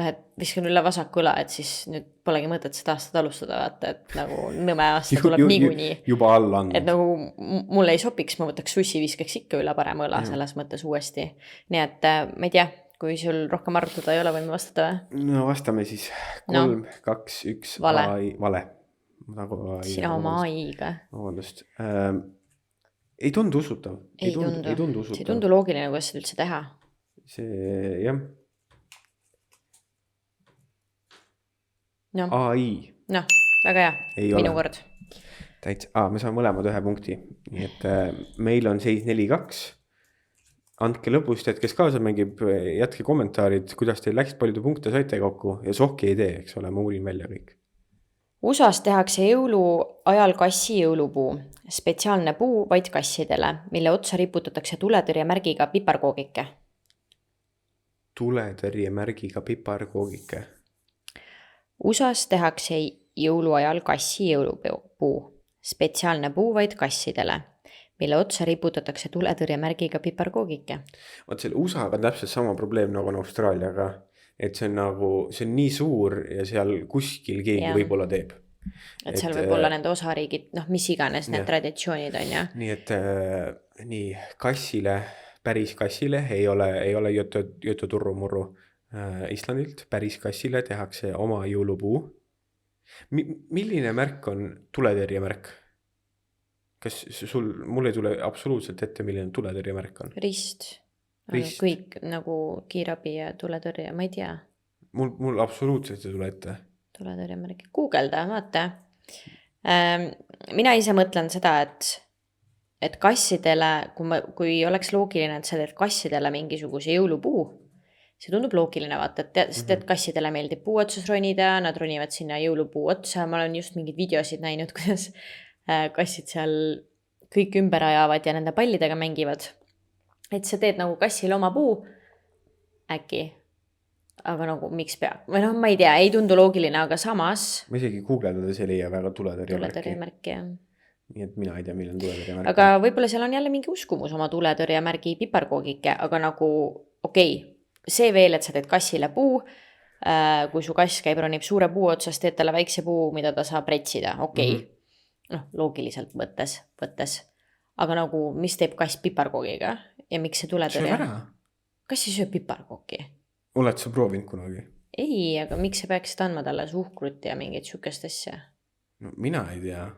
et viskan üle vasak õla, et siis nüüd polegi mõtet seda aastat alustada, vaata, et nagu nõme aasta tuleb niikuinii. Juba alla andnud. Et nagu mulle ei sopiks, ma võtaks sussi, viskaks ikka üle parem õla selles mõttes uuesti. Nii et ma ei tea, kui sul rohkem arutada ei ole, võime vastata või? No vastame siis. No. 3, 2, 1. Vale. Vale. Nagu Sina oma AI-ga. Vabandust. Ei tundu usutav. Ei tundu. See ei tundu loogiline, kuidas seda üldse teha. See, jah. No. AI. Noh, väga hea. Ei Minu ole. kord. Täitsa, me saame mõlemad 1 punkti. Nii et meil on seis 4-2. Andke lõpust, et kes kaasa mängib, jätke kommentaarid, kuidas teil läks, palju te punkte saite kokku ja sohki ei tee, eks ole, ma uurin välja kõik. USAs tehakse jõulu ajal kassi jõulupuu. Spetsiaalne puu vaid kassidele, mille otsa riputatakse tuletõrjemärgiga piparkoogike. Tuletõrjemärgiga piparkoogike. USAs tehakse jõulu ajal kassi jõulupuu. Spetsiaalne puu vaid kassidele, mille otsa riputatakse tuletõrjemärgiga piparkoogike. Vaat selle USA-ga on täpselt sama probleem nagu on Austraaliaga. Et see on nii suur ja seal kuskil keegi võib-olla teeb. Et seal võib olla nende osariigid, mis iganes need traditsioonid on, ja? Nii et nii kassile, päris kassile ei ole Göteborg-murru Islandilt, päris kassile tehakse oma jõulupuu. Milline märk on tuletõrjemärk? Kas mul ei tule absoluutselt ette, milline tuletõrjemärk on? Rist. Kõik nagu kiirabi ja tuletõrje, ma ei tea. Mul absoluutselt ei tule ette. Tuletõrjemärk. Google'da, vaata. Mina ise mõtlen seda, et kassidele, kui oleks loogiline, et sa teed kassidele mingisuguse jõulupuu, see tundub loogiline, vaata, et kassidele meeldib puu otsas ronida, nad ronivad sinna jõulupuu otsa. Ma olen just mingid videosid näinud, kuidas kassid seal kõik ümber ajavad ja nende pallidega mängivad. Et sa teed nagu kassile oma puu, äkki, aga nagu miks peab? Või ma ei tea, ei tundu loogiline, aga samas... Ma isegi googleldades ei leia väga tuletõrjemärki, jah. Nii et mina ei tea, milline on tuletõrjemärk. Aga võib-olla seal on jälle mingi uskumus oma tuletõrjemärgi piparkoogike, aga nagu okei, see veel, et sa teed kassile puu, kui su kass käib ronib suure puu otsast, teed talle väikse puu, mida ta saab retsida, okei. Loogiliselt võttes. Aga nagu, mis teeb kass piparkoogiga? Ja miks see tuletõrje? Kas see sööb piparkooki? Oled sa proovinud kunagi? Ei, aga miks sa peaksid andma talle suhkrut ja mingit sükest asja? No mina ei tea.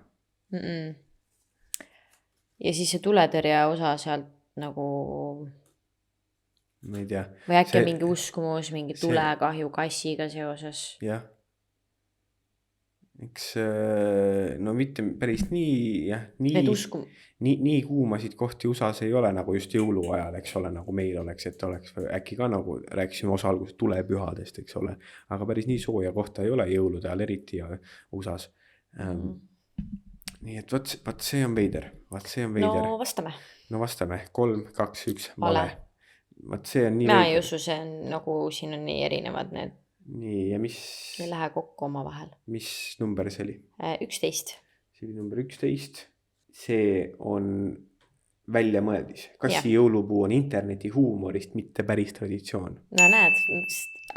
Ja siis see tuletõrje osa sealt nagu... Ma ei tea. Või äkki mingi uskumus, mingi tulekahju kassiga seoses? Jah. Eks, no mitte päris nii, jah, nii kuumasid kohti USAs ei ole nagu just jõuluajal, eks ole, nagu meil oleks, et oleks äkki ka nagu rääkisime osa alguses tulepühadest, eks ole, aga päris nii sooja kohta ei ole jõulude ajal eriti USAs. Nii et vaat see on veider. No vastame. 3, 2, 1, vale. Vaat see on nii veider. Ma ei usu, see on nagu, siin on nii erinevad need. Nii, ja mis... Ei lähe kokku oma vahel. Mis number see oli? 11. See oli number 11. See on väljamõeldis. Kassi jõulupuu on interneti huumorist, mitte päris traditsioon. No näed,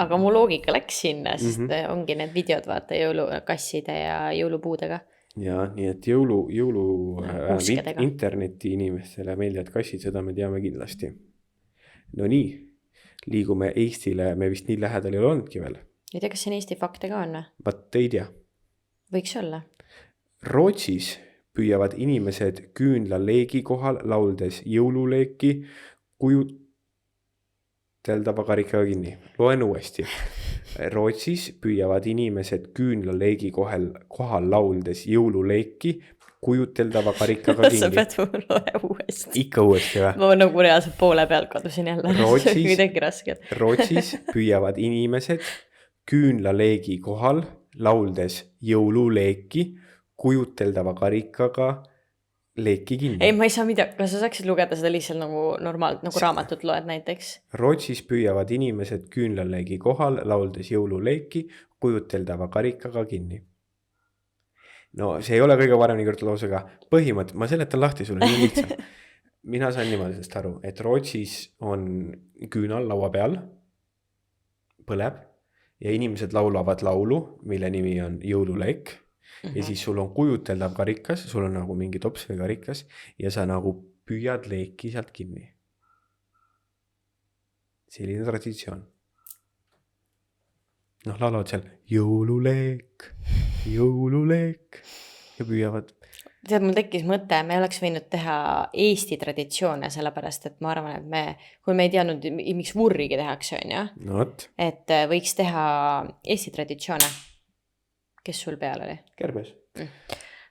aga mu loogika läks sinna, sest ongi need videod, vaata, jõulukasside ja jõulupuudega. Ja, nii et interneti inimestele meeldivad kassid, seda me teame kindlasti. No nii. Liigume Eestile, me vist nii lähedal ei ole olnudki veel. Ei tea, kas siin Eesti fakte ka on? Vaat ei tea. Võiks olla. Rootsis püüavad inimesed küünlaleegi kohal lauldes jõululeeki kujuteldava karikaga kinni. Loen uuesti. Rootsis püüavad inimesed küünlaleegi kohal lauldes jõululeeki kujuteldava karikaga kinni. Sa pead mul loe uuesti. Ikka uuesti või? Ma nagu reaalselt poole pealt kadusin jälle. Kuidagi rasked. Rootsis püüavad inimesed küünlaleegi kohal lauldes jõululeeki kujuteldava karikaga leeki kinni. Ei, ma ei saa midagi. Kas sa saaksid lugeda seda lihtsalt nagu normaalselt, nagu raamatut loed näiteks? Rootsis püüavad inimesed küünlaleegi kohal lauldes jõululeeki kujuteldava karikaga kinni. No see ei ole kõige paremini kirjutatud lausega. Põhimõte, ma seletan lahti sulle nii lihtsalt. Mina sain niimoodi sellest aru, et Rootsis on küünal laua peal, põleb ja inimesed laulavad laulu, mille nimi on jõululeek. Ja siis sul on kujuteldav karikas, sul on nagu mingi tops või karikas ja sa nagu püüad leeki sealt kinni. selline traditsioon. Noh, laulavad seal jõululeek ja püüavad. Tead, mul tekkis mõte, me oleks võinud teha Eesti traditsioone, sellepärast et ma arvan, et kui me ei teadnud, miks vurrigi tehakse, on ju, No võt, et võiks teha Eesti traditsioone. Kes sul peal oli? Kärbes.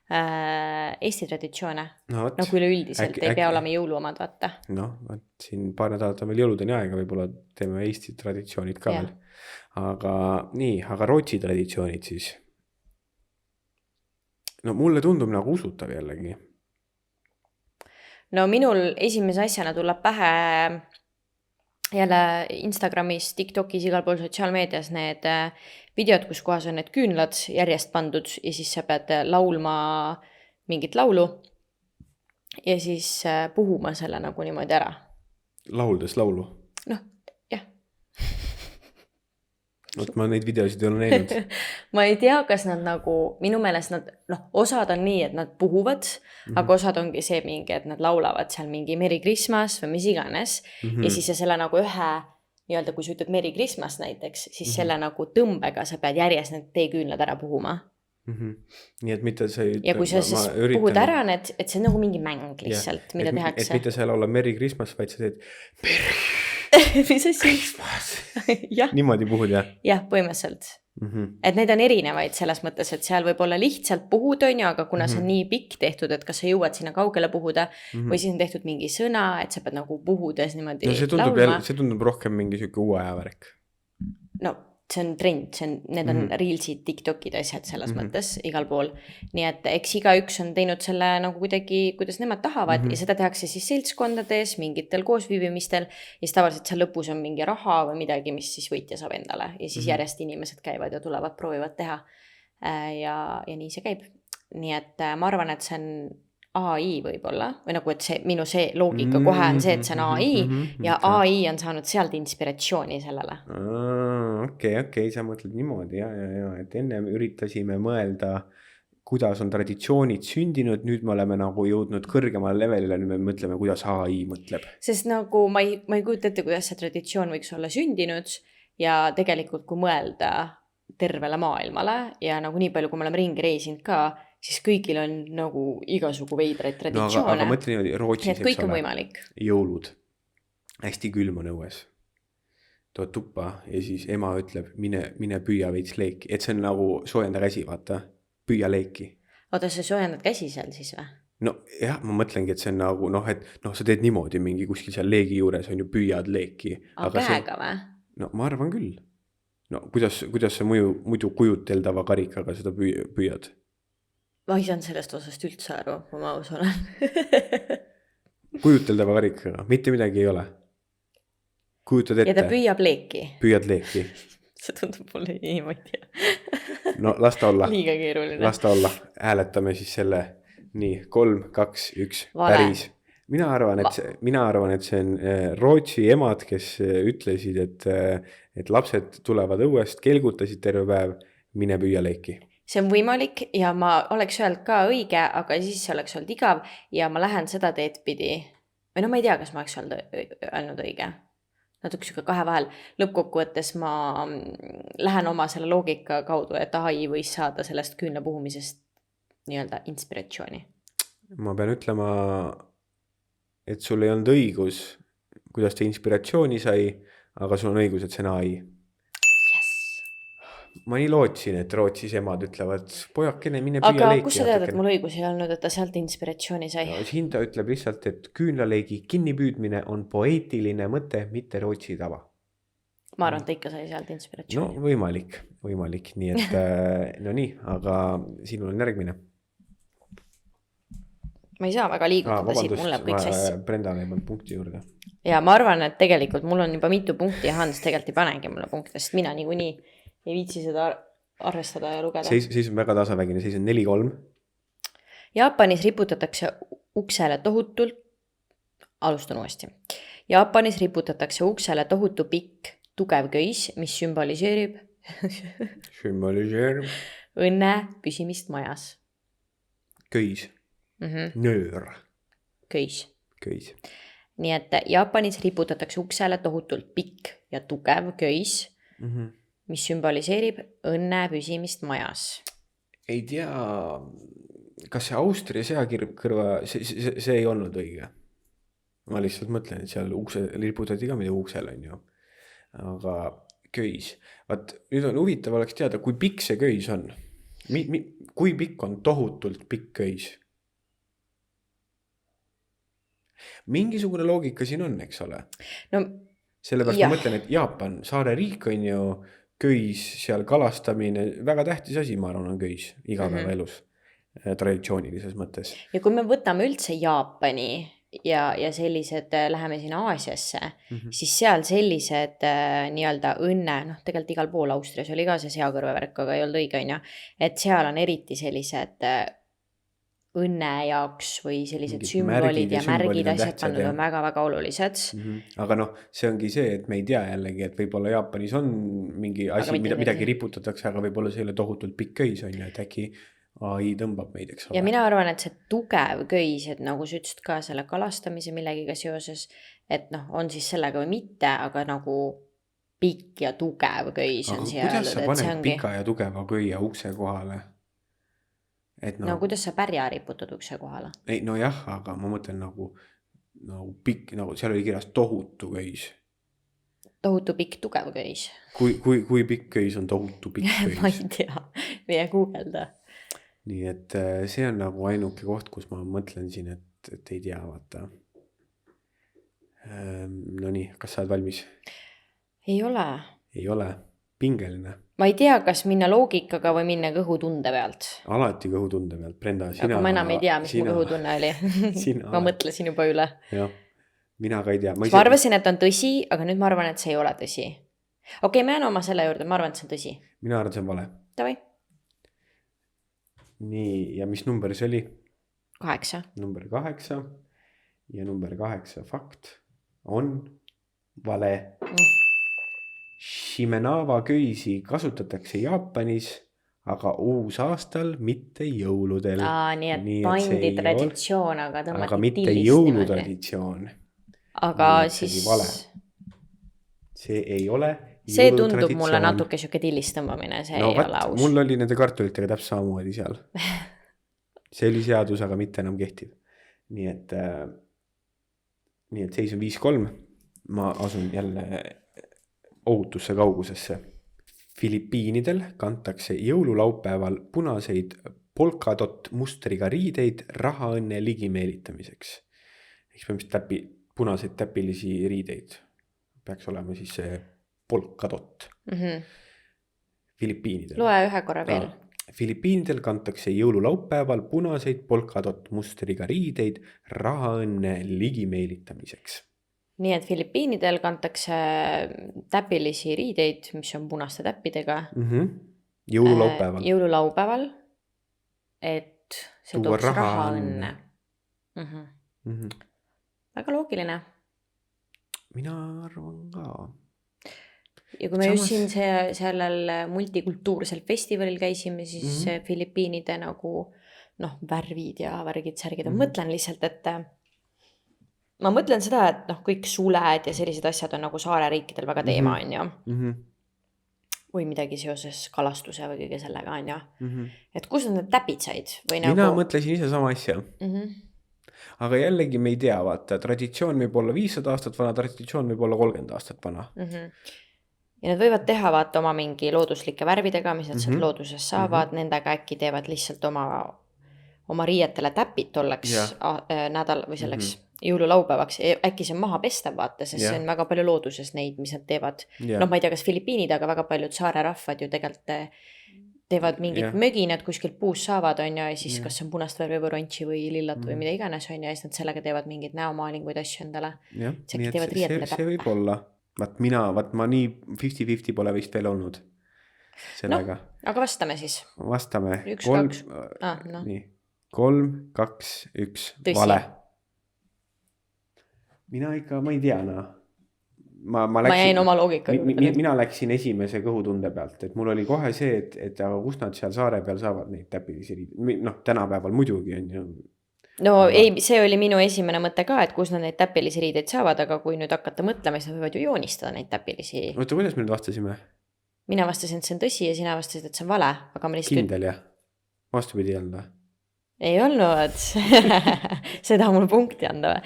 Eesti traditsioone. No võt. Nagu üleüldiselt ei pea olema jõuluomad, vaata. Noh, siin paar nädalat on veel jõuludeni aega, võib-olla teeme Eesti traditsioonid ka Jah. veel. Aga Rootsi traditsioonid siis. No mulle tundub nagu usutav jällegi. No minul esimese asjana tuleb pähe jälle Instagramis, TikTokis, igal pool sotsiaalmeedias need videod, kus kohas on need küünlad järjest pandud ja siis sa pead laulma mingit laulu ja siis puhuma selle nagu niimoodi ära. Lauldes laulu. Noh, jah. Vot ma neid videosid ei ole näinud. Ma ei tea, kas nad nagu, minu meelest nad, osad on nii, et nad puhuvad, aga osad ongi see mingi, et nad laulavad seal mingi Merry Christmas või mis iganes. Ja siis selle nagu ühe, nii-öelda kui sa ütled Merry Christmas näiteks, siis selle nagu tõmbega sa pead järjest need teeküünlad ära puhuma. Nii et mitte sa ei... Ja kui sa siis puhud ära need, et see on nagu mingi mäng lihtsalt, mida tehakse. Et mitte seal olla Merry Christmas, vaid sa teed Merry mis asi? Christmas. Jah. Niimoodi puhud, jah? Jah, põhimõtteliselt. Et need on erinevaid selles mõttes, et seal võib olla lihtsalt puhud, on ju, aga kuna see on nii pikk tehtud, et kas sa jõuad sinna kaugele puhuda või siis on tehtud mingi sõna, et sa pead nagu puhudes niimoodi laulma. See tundub rohkem mingi siuke uue aja värk. No, see on trend, need on reelsid, TikTokid asjad selles mõttes igal pool. Nii et eks igaüks on teinud selle nagu kuidagi, kuidas nemad tahavad ja seda tehakse siis seltskondades, mingitel koosviibimistel ja siis tavaliselt seal lõpus on mingi raha või midagi, mis siis võitja saab endale ja siis järjest inimesed käivad ja tulevad, proovivad teha ja nii see käib. Nii et ma arvan, et see on AI võib-olla, või nagu, et minu see loogika kohe on see, et see on AI ja AI on saanud sealt inspiratsiooni sellele. Okei, sa mõtled niimoodi, ja, et enne üritasime mõelda, kuidas on traditsioonid sündinud, nüüd me oleme nagu jõudnud kõrgemale levelile, nüüd me mõtleme, kuidas AI mõtleb. Sest nagu ma ei kujuta ette, kuidas see traditsioon võiks olla sündinud ja tegelikult kui mõelda tervele maailmale ja nagu nii palju, kui me oleme ringi reisinud ka, siis kõigil on nagu igasugu veidraid traditsioone. No, aga mõtle niimoodi, Rootsis, kõik on võimalik. Jõulud, hästi külm on õues. Tood tuppa ja siis ema ütleb, mine püüa veits leeki. Et see on nagu soojenda käsi, vaata, püüa leeki. Oota, sa soojendad käsi seal siis või? No jah, ma mõtlengi, et see on nagu, sa teed niimoodi mingi kuskil seal leegi juures on ju püüad leeki. Aga käega või? No ma arvan küll. No kuidas sa muidu kujuteldava karikaga seda püüad? Ma ei saanud sellest osast üldse aru, kui ma aus olen. Kujuteldava karikaga, mitte midagi ei ole. Kujutad ette. Ja ta püüab leeki. Püüad leeki. See tundub mulle niimoodi. No las ta olla. Liiga keeruline. Las ta olla. Hääletame siis selle. Nii, 3, 2, 1. Vale. Päris. Mina arvan, et see on Rootsi emad, kes ütlesid, et lapsed tulevad õuest, kelgutasid terve päev, mine püüa leeki. See on võimalik ja ma oleks öelnud ka õige, aga siis see oleks olnud igav ja ma lähen seda teed pidi. Või no ma ei tea, kas ma oleks öelnud õige. Natuke siuke kahe vahel. Lõppkokkuvõttes ma lähen oma selle loogika kaudu, et AI võis saada sellest küünla puhumisest nii-öelda inspiratsiooni. Ma pean ütlema, et sul ei olnud õigus, kuidas ta inspiratsiooni sai, aga sul on õigus, et see on AI. Ma nii lootsin, et Rootsis emad ütlevad, pojakene, mine püüa leeki. Aga kus sa tead, et mul õigus ei olnud, et ta sealt inspiratsiooni sai? No, siin ta ütleb lihtsalt, et küünlaleegi kinnipüüdmine on poeetiline mõte, mitte Rootsi tava. Ma arvan, et ta ikka sai sealt inspiratsiooni. No võimalik, nii et no nii, aga sinul on järgmine. Ma ei saa väga liigutada siit, mul läheb kõik sassi. Brenda näib punkti juurde. Ja ma arvan, et tegelikult mul on juba mitu punkti ja Hans tegelikult ei panegi mulle punkti, sest mina niikuinii ei viitsi seda arvestada ja lugeda. Seis on väga tasavägine, seis on 4-3. Jaapanis riputatakse uksele tohutult, alustan uuesti. Jaapanis riputatakse uksele tohutu pikk tugev köis, mis sümboliseerib õnne püsimist majas. Köis. Nöör. Köis. nii et Jaapanis riputatakse uksele tohutult pikk ja tugev köis, mis sümboliseerib õnne püsimist majas. Ei tea, kas see Austria seakõrva, see ei olnud õige. Ma lihtsalt mõtlen, et seal riputati ka mida uksel on ju. Aga köis. Vaat nüüd on huvitav oleks teada, kui pikk see köis on. Kui pikk on tohutult pikk köis? Mingisugune loogika siin on, eks ole. No, sellepärast ma mõtlen, et Jaapan, saare riik on ju köis, seal kalastamine, väga tähtis asi, ma arvan, on köis igapäevaelus, traditsioonilises mõttes. Ja kui me võtame üldse Jaapani ja sellised, läheme sinna Aasiasse, siis seal sellised nii-öelda õnne, tegelikult igal pool Austrias oli ka see seakõrvevärk, aga ei olnud õige, on ju, et seal on eriti sellised õnne jaoks või sellised sümbolid ja märgid, asjad pandud on väga-väga olulised. Aga noh, see ongi see, et me ei tea jällegi, et võib-olla Jaapanis on mingi asi, midagi riputatakse, aga võib-olla see ei ole tohutult pikk köis on ju, et äkki AI tõmbab meid, eks ole. Ja mina arvan, et see tugev köis, et nagu sa ütlesid ka selle kalastamise millegiga seoses, et noh, on siis sellega või mitte, aga nagu pikk ja tugev köis on siia öeldud. Aga kuidas sa paned pika ja tugeva köia ukse kohale? No kuidas sa pärja riputad ukse kohale? Ei, no jah, aga ma mõtlen nagu pikk, nagu seal oli kirjas tohutu köis. Tohutu pikk, tugev köis. Kui pikk köis on tohutu pikk köis? Ma ei tea, meie guugelda. Nii et see on nagu ainuke koht, kus ma mõtlen siin, et ei tea, vaata. No nii, kas sa oled valmis? Ei ole. Ei ole. Pingeline. Ma ei tea, kas minna loogikaga või minna kõhutunde pealt. Alati kõhutunde pealt, Brenda. Aga ma enam ei tea, mis mu kõhutunne oli. Ma mõtlesin juba üle. Jah, mina ka ei tea. Ma arvasin, et on tõsi, aga nüüd ma arvan, et see ei ole tõsi. Okei, ma jään oma selle juurde, ma arvan, et see on tõsi. Mina arvan, see on vale. Tavai. Nii, ja mis number see oli? 8. Number 8. Ja number 8 fakt on vale. Shimenawa köisi kasutatakse Jaapanis, aga uusaastal, mitte jõuludel. Nii et pandi traditsioon, aga tõmmati aga mitte jõulutraditsioon. Aga siis... See ei ole see tundub mulle natuke siuke tillistõmbamine, see ei ole aus. Mul oli nende kartulitega täpselt samamoodi seal. See oli seadus, aga mitte enam kehtiv. Nii et seis on 5-3. Ma asun jälle ohutusse kaugusesse. Filipiinidel kantakse jõululaupäeval punaseid polkadot mustriga riideid rahaõnne ligimeelitamiseks. Eks punaseid täpilisi riideid. Peaks olema siis see polkadot. Filipiinidel. Loe ühe korra veel. Filipiinidel kantakse jõululaupäeval punaseid polkadot mustriga riideid rahaõnne ligimeelitamiseks. Nii et Filipiinidel kantakse täpilisi riideid, mis on punaste täppidega. Jõululaupäeval. Jõululaupäeval, et see tooks rahaõnne. Väga loogiline. Mina arvan ka. Ja kui me just siin sellel multikultuursel festivalil käisime, siis Filipiinide nagu värvid ja värgid, särgid. Mõtlen lihtsalt, et ma mõtlen seda, et kõik suled ja sellised asjad on nagu saare riikidel väga teema, on ju. Või midagi seoses kalastuse või kõige sellega, on ju. Et kus need täpid said? Mina mõtlesin ise sama asja. Aga jällegi me ei tea, vaata, traditsioon võib olla 500 aastat vana, traditsioon võib olla 30 aastat vana. Ja nad võivad teha vaata oma mingi looduslike värvidega, mis nad sealt looduses saavad, nendega äkki teevad lihtsalt oma riietele täpid tolleks nädal või selleks jõululaupäevaks. Äkki see on maha pesta, vaata, sest see on väga palju looduses neid, mis nad teevad. Ma ei tea, kas Filipiinid, aga väga paljud saare rahvad ju tegelikult teevad mingid möginad kuskilt puus saavad, on ju, ja siis kas on punast värvi või rontsi või lillat või mida iganes, on ju, ja siis nad sellega teevad mingid näomaalinguid asju endale. See võib olla. Ma nii 50-50 pole vist veel olnud sellega. Aga vastame siis. Vastame. 1, 2. 3, 2, 1. Vale. Mina ikka, ma ei tea, Ma jäin oma loogika. Mina läksin esimese kõhutunde pealt, et mul oli kohe see, et aga kus nad seal saare peal saavad neid täpilisi riideid. Tänapäeval muidugi on ju no Aga- ei, see oli minu esimene mõte ka, et kus nad neid täpilisi riideid saavad, aga kui nüüd hakata mõtlema, siis nad võivad ju joonistada neid täpilisi. oota, kuidas me nüüd vastasime? Mina vastasin, et see on tõsi ja sina vastasid, et see on vale, aga ma lihtsalt Kindel jah? Vastupidi ei olnud või? ei olnud. Seda mul punkti anda või?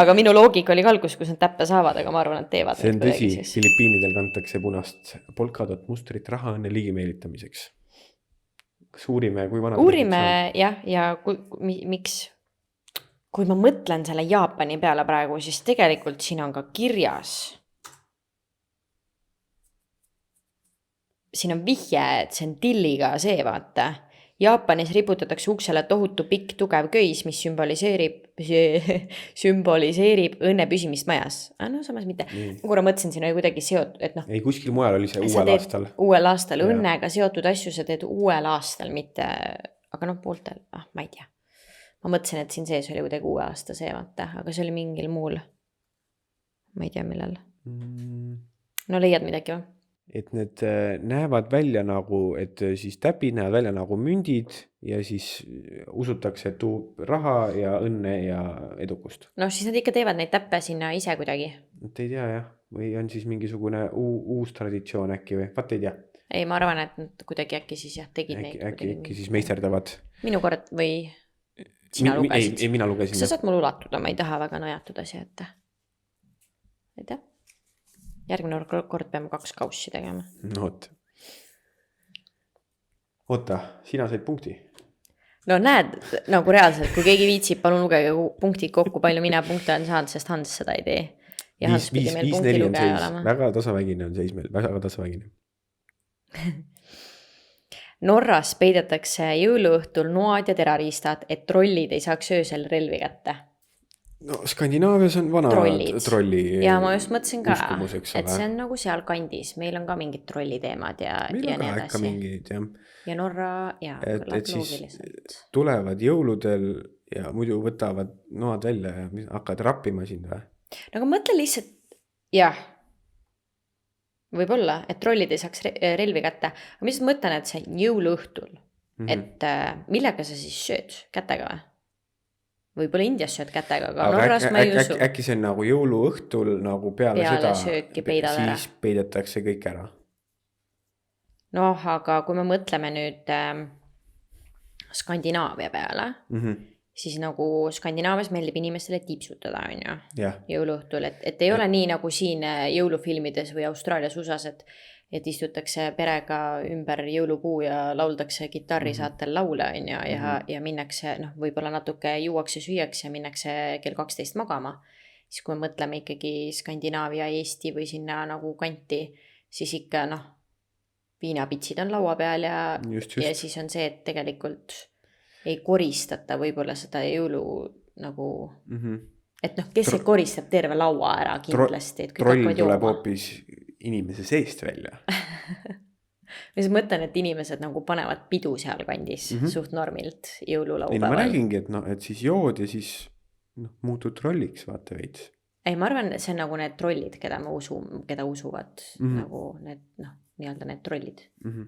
Aga minu loogika oli kalgus, kus nad täppe saavad, aga ma arvan, nad teevad See on neid tõsi, kuidagi siis. Filipiinidel kantakse punast polkadot mustrit rahaõnne ligimeelitamiseks. Kas uurime, kui vana Uurime jah, ja miks? Kui ma mõtlen selle Jaapani peale praegu, siis tegelikult siin on ka kirjas. Siin on vihje, et see on tilliga see, vaata. Jaapanis riputatakse uksele tohutu pikk tugev köis, mis sümboliseerib õnne püsimist majas. No samas mitte. Ma korra mõtlesin, siin oli kuidagi seotud, et noh. Ei, kuskil mujal oli see sa uuel teed aastal. Uuel aastal Ja. õnnega seotud asju sa teed uuel aastal, mitte, aga noh, pooltel, ma ei tea. Ma mõtlesin, et siin sees oli kuidagi uue aasta see, vaata, aga see oli mingil muul. Ma ei tea, millal. No leiad midagi või? Et need näevad välja nagu, et siis täpid näevad välja nagu mündid ja siis usutakse, et tuub raha ja õnne ja edukust. No siis nad ikka teevad neid täppe sinna ise kuidagi. Et ei tea jah, või on siis mingisugune uus traditsioon äkki või, vaat ei tea. Ei, ma arvan, et nad kuidagi äkki siis jah tegid neid. Äkki siis meisterdavad. Minu kord või sina lugesid? Ei, mina lugesin. Sa saad mul ulatuda, ma ei taha väga najatud asja ette. Aitäh. Järgmine kord peame 2 kaussi tegema. No oot. Oota, sina said punkti. No näed, nagu reaalselt, kui keegi viitsib, palun lugege punktid kokku, palju mina punkte olen saanud, sest Hans seda ei tee. Ja Hans pidi meil punkti lugeja olema. Väga tasavägine on seis meil, väga tasavägine. Norras peidetakse jõuluõhtul noad ja terariistad, et trollid ei saaks öösel relvi kätte. No Skandinaavias on vana trolli ja ma just mõtlesin ka, uskumus, et see on nagu seal kandis, meil on ka mingid trolli teemad ja meil on nii ka ikka edasi. mingid jah. Ja Norra ja et siis loogiliselt. tulevad jõuludel ja muidu võtavad noad välja ja hakkavad rappima sind või? Aga mõtle lihtsalt, jah, võib-olla, et trollid ei saaks relvi kätte, aga ma lihtsalt mõtlen, et see jõuluõhtul, et millega sa siis sööd kätega või? Võib-olla Indias sööd kätega, aga Norras ma ei usu. Äkki see on nagu jõuluõhtul nagu peale seda söödki peidad ära. siis peidetakse kõik ära. Noh, aga kui me mõtleme nüüd Skandinaavia peale, siis nagu Skandinaavias meeldib inimestele tipsutada, on ju, jõuluõhtul, et ei ole nii nagu siin jõulufilmides või Austraalias usas, et istutakse perega ümber jõulupuu ja lauldakse kitarrisaatel laule, on ju, ja minnakse, noh, võib-olla natuke juuakse, süüakse, minnakse kell 12 magama. Siis kui me mõtleme ikkagi Skandinaavia, Eesti või sinna nagu kanti, siis ikka, noh, viinapitsid on laua peal ja siis on see, et tegelikult ei koristata võib-olla seda jõulu nagu, et noh, kes ei koristab terve laua ära kindlasti. Troll tuleb hoopis inimese seest välja. Ma siis mõtlen, et inimesed nagu panevad pidu seal kandis suht normilt jõululaupäeval. Ei, no ma räägingi, et siis jood ja siis muutud trolliks, vaata veits. Ei, ma arvan, see on nagu need trollid, keda usuvad nagu need, noh, nii-öelda need trollid.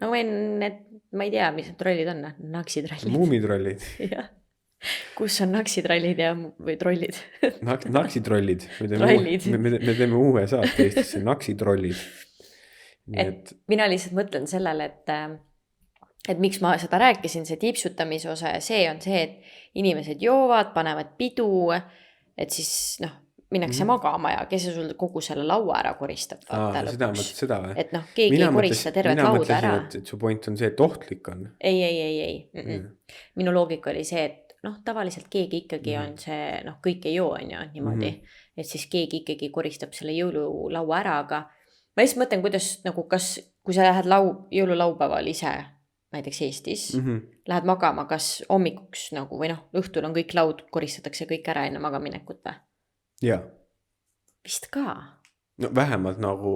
Nagu need, ma ei tea, mis need trollid on, naksitrollid. Muumitrollid. Jah. Kus on naksitrollid või trollid? Naksitrollid. Trollid. Me teeme uue saate Eestisse, naksitrollid. Et mina lihtsalt mõtlen sellele, et miks ma seda rääkisin, see tipsutamise osa ja see on see, et inimesed joovad, panevad pidu, et siis noh, minnakse magama ja kes sul kogu selle laua ära koristab. Seda või? Et noh, keegi ei korista tervet lauda ära. Et su point on see, et ohtlik on. Ei. Minu loogika oli see, et noh, tavaliselt keegi ikkagi on see, noh, kõik ei joo, on ju, niimoodi. Et siis keegi ikkagi koristab selle jõululaua ära, aga ma just mõtlen, kuidas nagu kas, kui sa lähed jõululaupäeval ise, näiteks Eestis, lähed magama, kas hommikuks nagu, või noh, õhtul on kõik laud, koristatakse kõik ära enne magaminekut või? Jaa. Vist ka. No vähemalt nagu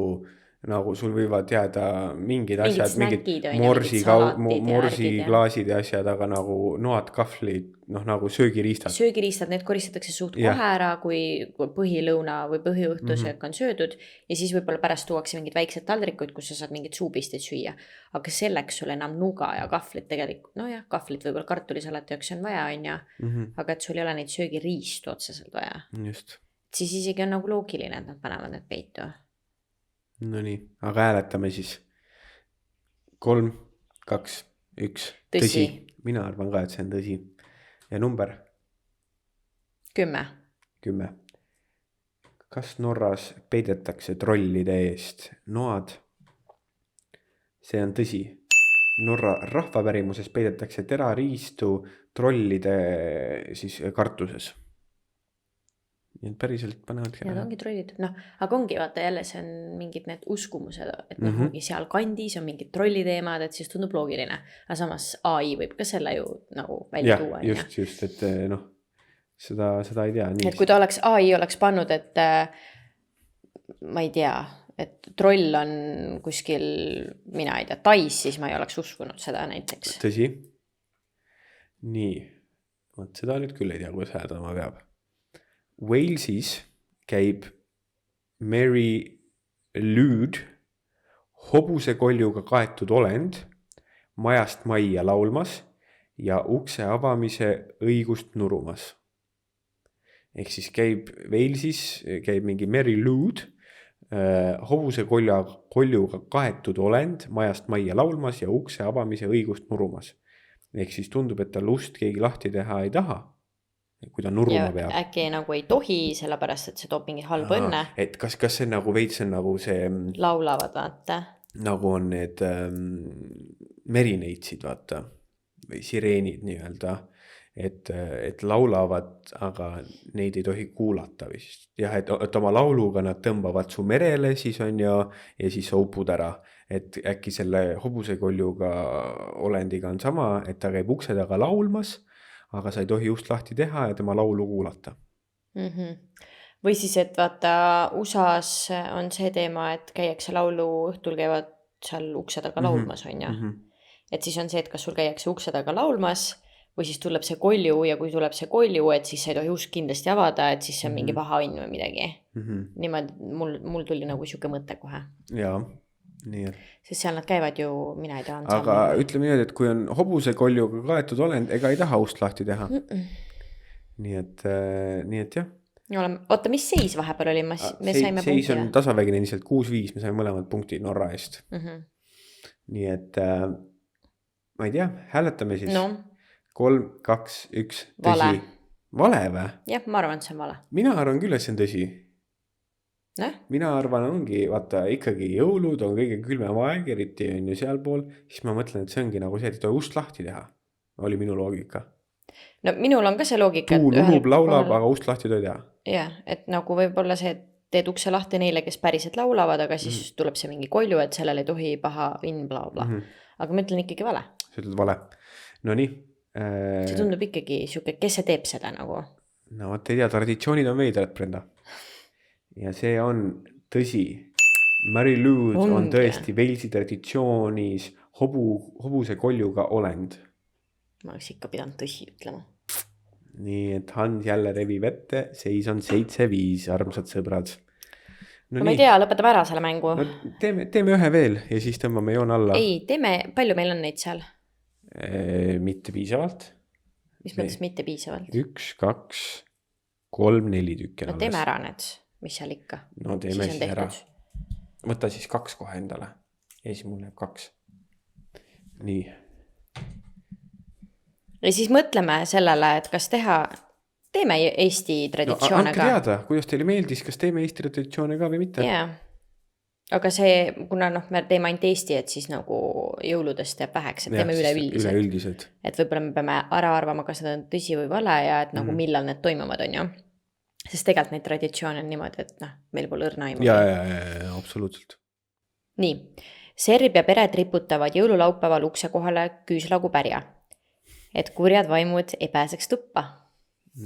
nagu sul võivad jääda mingid Mingid asjad, mingid snäkid on ja mingid salatid ja värgid ja morsiklaasid ja asjad, aga nagu noad, kahvlid, noh nagu söögiriistad. söögiriistad, need koristatakse suht Jah. kohe ära, kui põhilõuna või põhiõhtusöök on söödud ja siis võib-olla pärast tuuakse mingid väiksed taldrikud, kus sa saad mingid suupisteid süüa. Aga selleks sul enam nuga ja kahvlit tegelikult, no jah, kahvlit võib-olla kartulisalati jaoks on vaja, on ju, aga et sul ei ole neid söögiriistu otseselt vaja. Just. Siis isegi on nagu loogiline, et nad panevad need peitu. No nii, aga hääletame siis. 3, 2, 1. Tõsi. Mina arvan ka, et see on tõsi. Ja number? 10. 10. Kas Norras peidetakse trollide eest noad? See on tõsi. Norra rahvapärimuses peidetakse terariistu trollide siis kartuses. Nii et päriselt panevadki Need ongi trollitud, noh, aga ongi vaata jälle see on mingid need uskumused, et noh, ongi seal kandis on mingid trolliteemad, et siis tundub loogiline. Aga samas AI võib ka selle ju nagu välja tuua. Just, et noh, seda ei tea. Et kui ta AI oleks pannud, et ma ei tea, et troll on kuskil, mina ei tea, Tais, siis ma ei oleks uskunud seda näiteks. Tõsi. Nii, seda nüüd küll ei tea, kuidas hääldama peab. Walesis käib Mary Lwyd hobusekoljuga kaetud olend majast majja laulmas ja ukse avamise õigust nurumas. Ehk siis Walesis käib mingi Mary Lwyd hobusekoljuga kaetud olend majast majja laulmas ja ukse avamise õigust nurumas. Ehk siis tundub, et ta lust keegi lahti teha ei taha. Kui ta nuruma peab. Äkki nagu ei tohi, sellepärast, et see toob mingi halb õnne. Et kas see nagu veits on nagu see... Laulavad, vaata. Nagu on need merineitsid, vaata. Või sireenid nii-öelda. Et laulavad, aga neid ei tohi kuulata vist. Jah, et oma lauluga nad tõmbavad su merele siis on ja siis sa upud ära. Et äkki selle hobusekoljuga olendiga on sama, et ta käib ukse taga laulmas, aga sa ei tohi just lahti teha ja tema laulu kuulata. Või siis, et vaata USAs on see teema, et käiakse laulu õhtul käivad seal ukse taga laulmas, on ja. Et siis on see, et kas sul käiakse ukse taga laulmas või siis tuleb see kolju ja kui tuleb see kolju, et siis sa ei tohi usk kindlasti avada, et siis see on mingi paha õnn või midagi. Niimoodi mul tuli nagu siuke mõte kohe. Jaa. Nii et. Sest seal nad käivad ju, mina ei tea. Aga ütleme nii, et kui on hobusekoljuga kaetud olend, ega ei taha ust lahti teha. Nii et jah. Oota, mis seis vahepeal oli? Seis on tasavägine ilmselt 6-5, me saime mõlemad punktid Norra eest. Nii et ma ei tea, hääletame siis. 3, 2, 1, tõsi. Vale või? Jah, ma arvan, et see on vale. Mina arvan küll, et see on tõsi. Mina arvan ongi, vaata ikkagi jõulud on kõige külmem aeg, eriti on ju sealpool, siis ma mõtlen, et see ongi nagu see, et tohi ust lahti teha. Oli minu loogika. No minul on ka see loogika. Tuul uhub, laulab, aga ust lahti tohi teha. Jah, et nagu võib-olla see, et teed ukse lahti neile, kes päriselt laulavad, aga siis tuleb see mingi kolju, et sellel ei tohi paha õnn bla bla. Aga ma ütlen ikkagi vale. Sa ütled vale. No nii. See tundub ikkagi siuke, kes see teeb seda nagu? No vot ei tea, traditsioonid on veidrad, Brenda. Ja see on tõsi. Mary Lwyd on tõesti Walesi traditsioonis hobuse koljuga olend. Ma oleks ikka pidanud tõsi ütlema. Nii, et Hans jälle revib ette, seis on 7-5, armsad sõbrad. No ma ei tea, lõpetame ära selle mängu. No, teeme ühe veel ja siis tõmbame joon alla. Ei, palju meil on neid seal? Mitte piisavalt. Mis mõttes mitte piisavalt? 1, 2, 3, 4 tükki. No teeme ära need, mis seal ikka. No teeme siis ära. Võta siis 2 kohe endale. Ja siis mul läheb 2. Nii. Ja siis mõtleme sellele, et kas teeme Eesti traditsioone ka. Andke teada, kuidas teile meeldis, kas teeme Eesti traditsioone ka või mitte. Jaa. Aga see, kuna me teeme ainult Eesti, et siis nagu jõuludest jääb väheks, et teeme üleüldiselt. Et võib-olla me peame ära arvama, kas need on tõsi või vale ja et nagu millal need toimuvad on ju. Sest tegelikult neid traditsioone on niimoodi, et meil pole õrna aimu. Jaa, absoluutselt. Nii, Serb ja pered riputavad jõululaupäeval ukse kohale küüslagu pärja, et kurjad vaimud ei pääseks tuppa.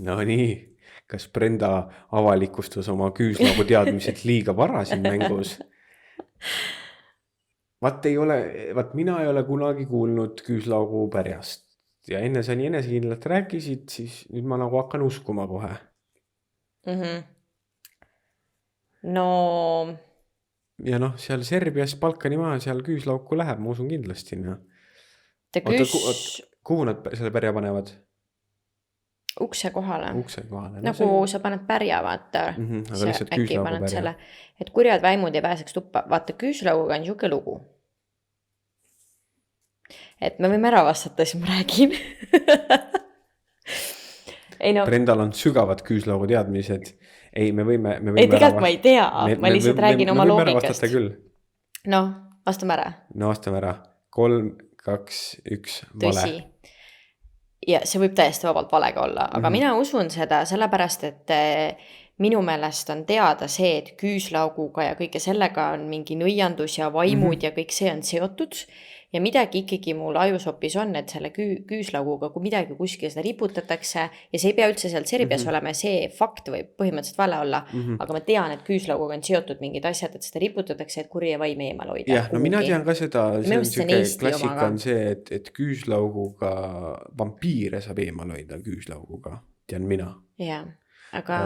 No nii, kas Brenda avalikustas oma küüslagu teadmised liiga vara siin mängus? Vaat mina ei ole kunagi kuulnud küüslaugu pärjast ja enne sa nii enesekindlalt rääkisid, siis nüüd ma nagu hakkan uskuma kohe. No Ja noh, seal Serbias Balkanimaa, seal küüslauku läheb, ma usun kindlasti. No. ta Kuhu nad selle pärja panevad? ukse kohale. Ukse kohale. Nagu sa paned pärja, vaata. Aga lihtsalt küüslaugu pärja. Et kurjad vaimud ei pääseks tuppa. Vaata, küüslauguga on siuke lugu. Et me võime ära vastata, siis ma räägin. Brendal on sügavad küüslaugu teadmised. Ei, me võime tegelikult ma ei tea. Ma lihtsalt räägin oma loogikast. Me võime ära vastata küll. No, vastame ära. No, vastame ära. 3, 2, 1, vale. Tõsi. Ja see võib täiesti vabalt valega olla, aga mina usun seda sellepärast, et minu meelest on teada see, et küüslauguga ja kõige sellega on mingi nõiandus ja vaimud ja kõik see on seotud ja midagi ikkagi mul ajusopis on, et selle küüslauguga, kui midagi kuskil seda riputatakse ja see ei pea üldse seal Serbias olema, see fakt võib põhimõtteliselt vale olla, aga ma tean, et küüslauguga on seotud mingid asjad, et seda riputatakse, et kuri ja vaim eemal hoida. Jah, no mina tean ka seda, klassika on see, et küüslauguga vampiire saab eemal hoida küüslauguga, tean mina. Jah. Aga...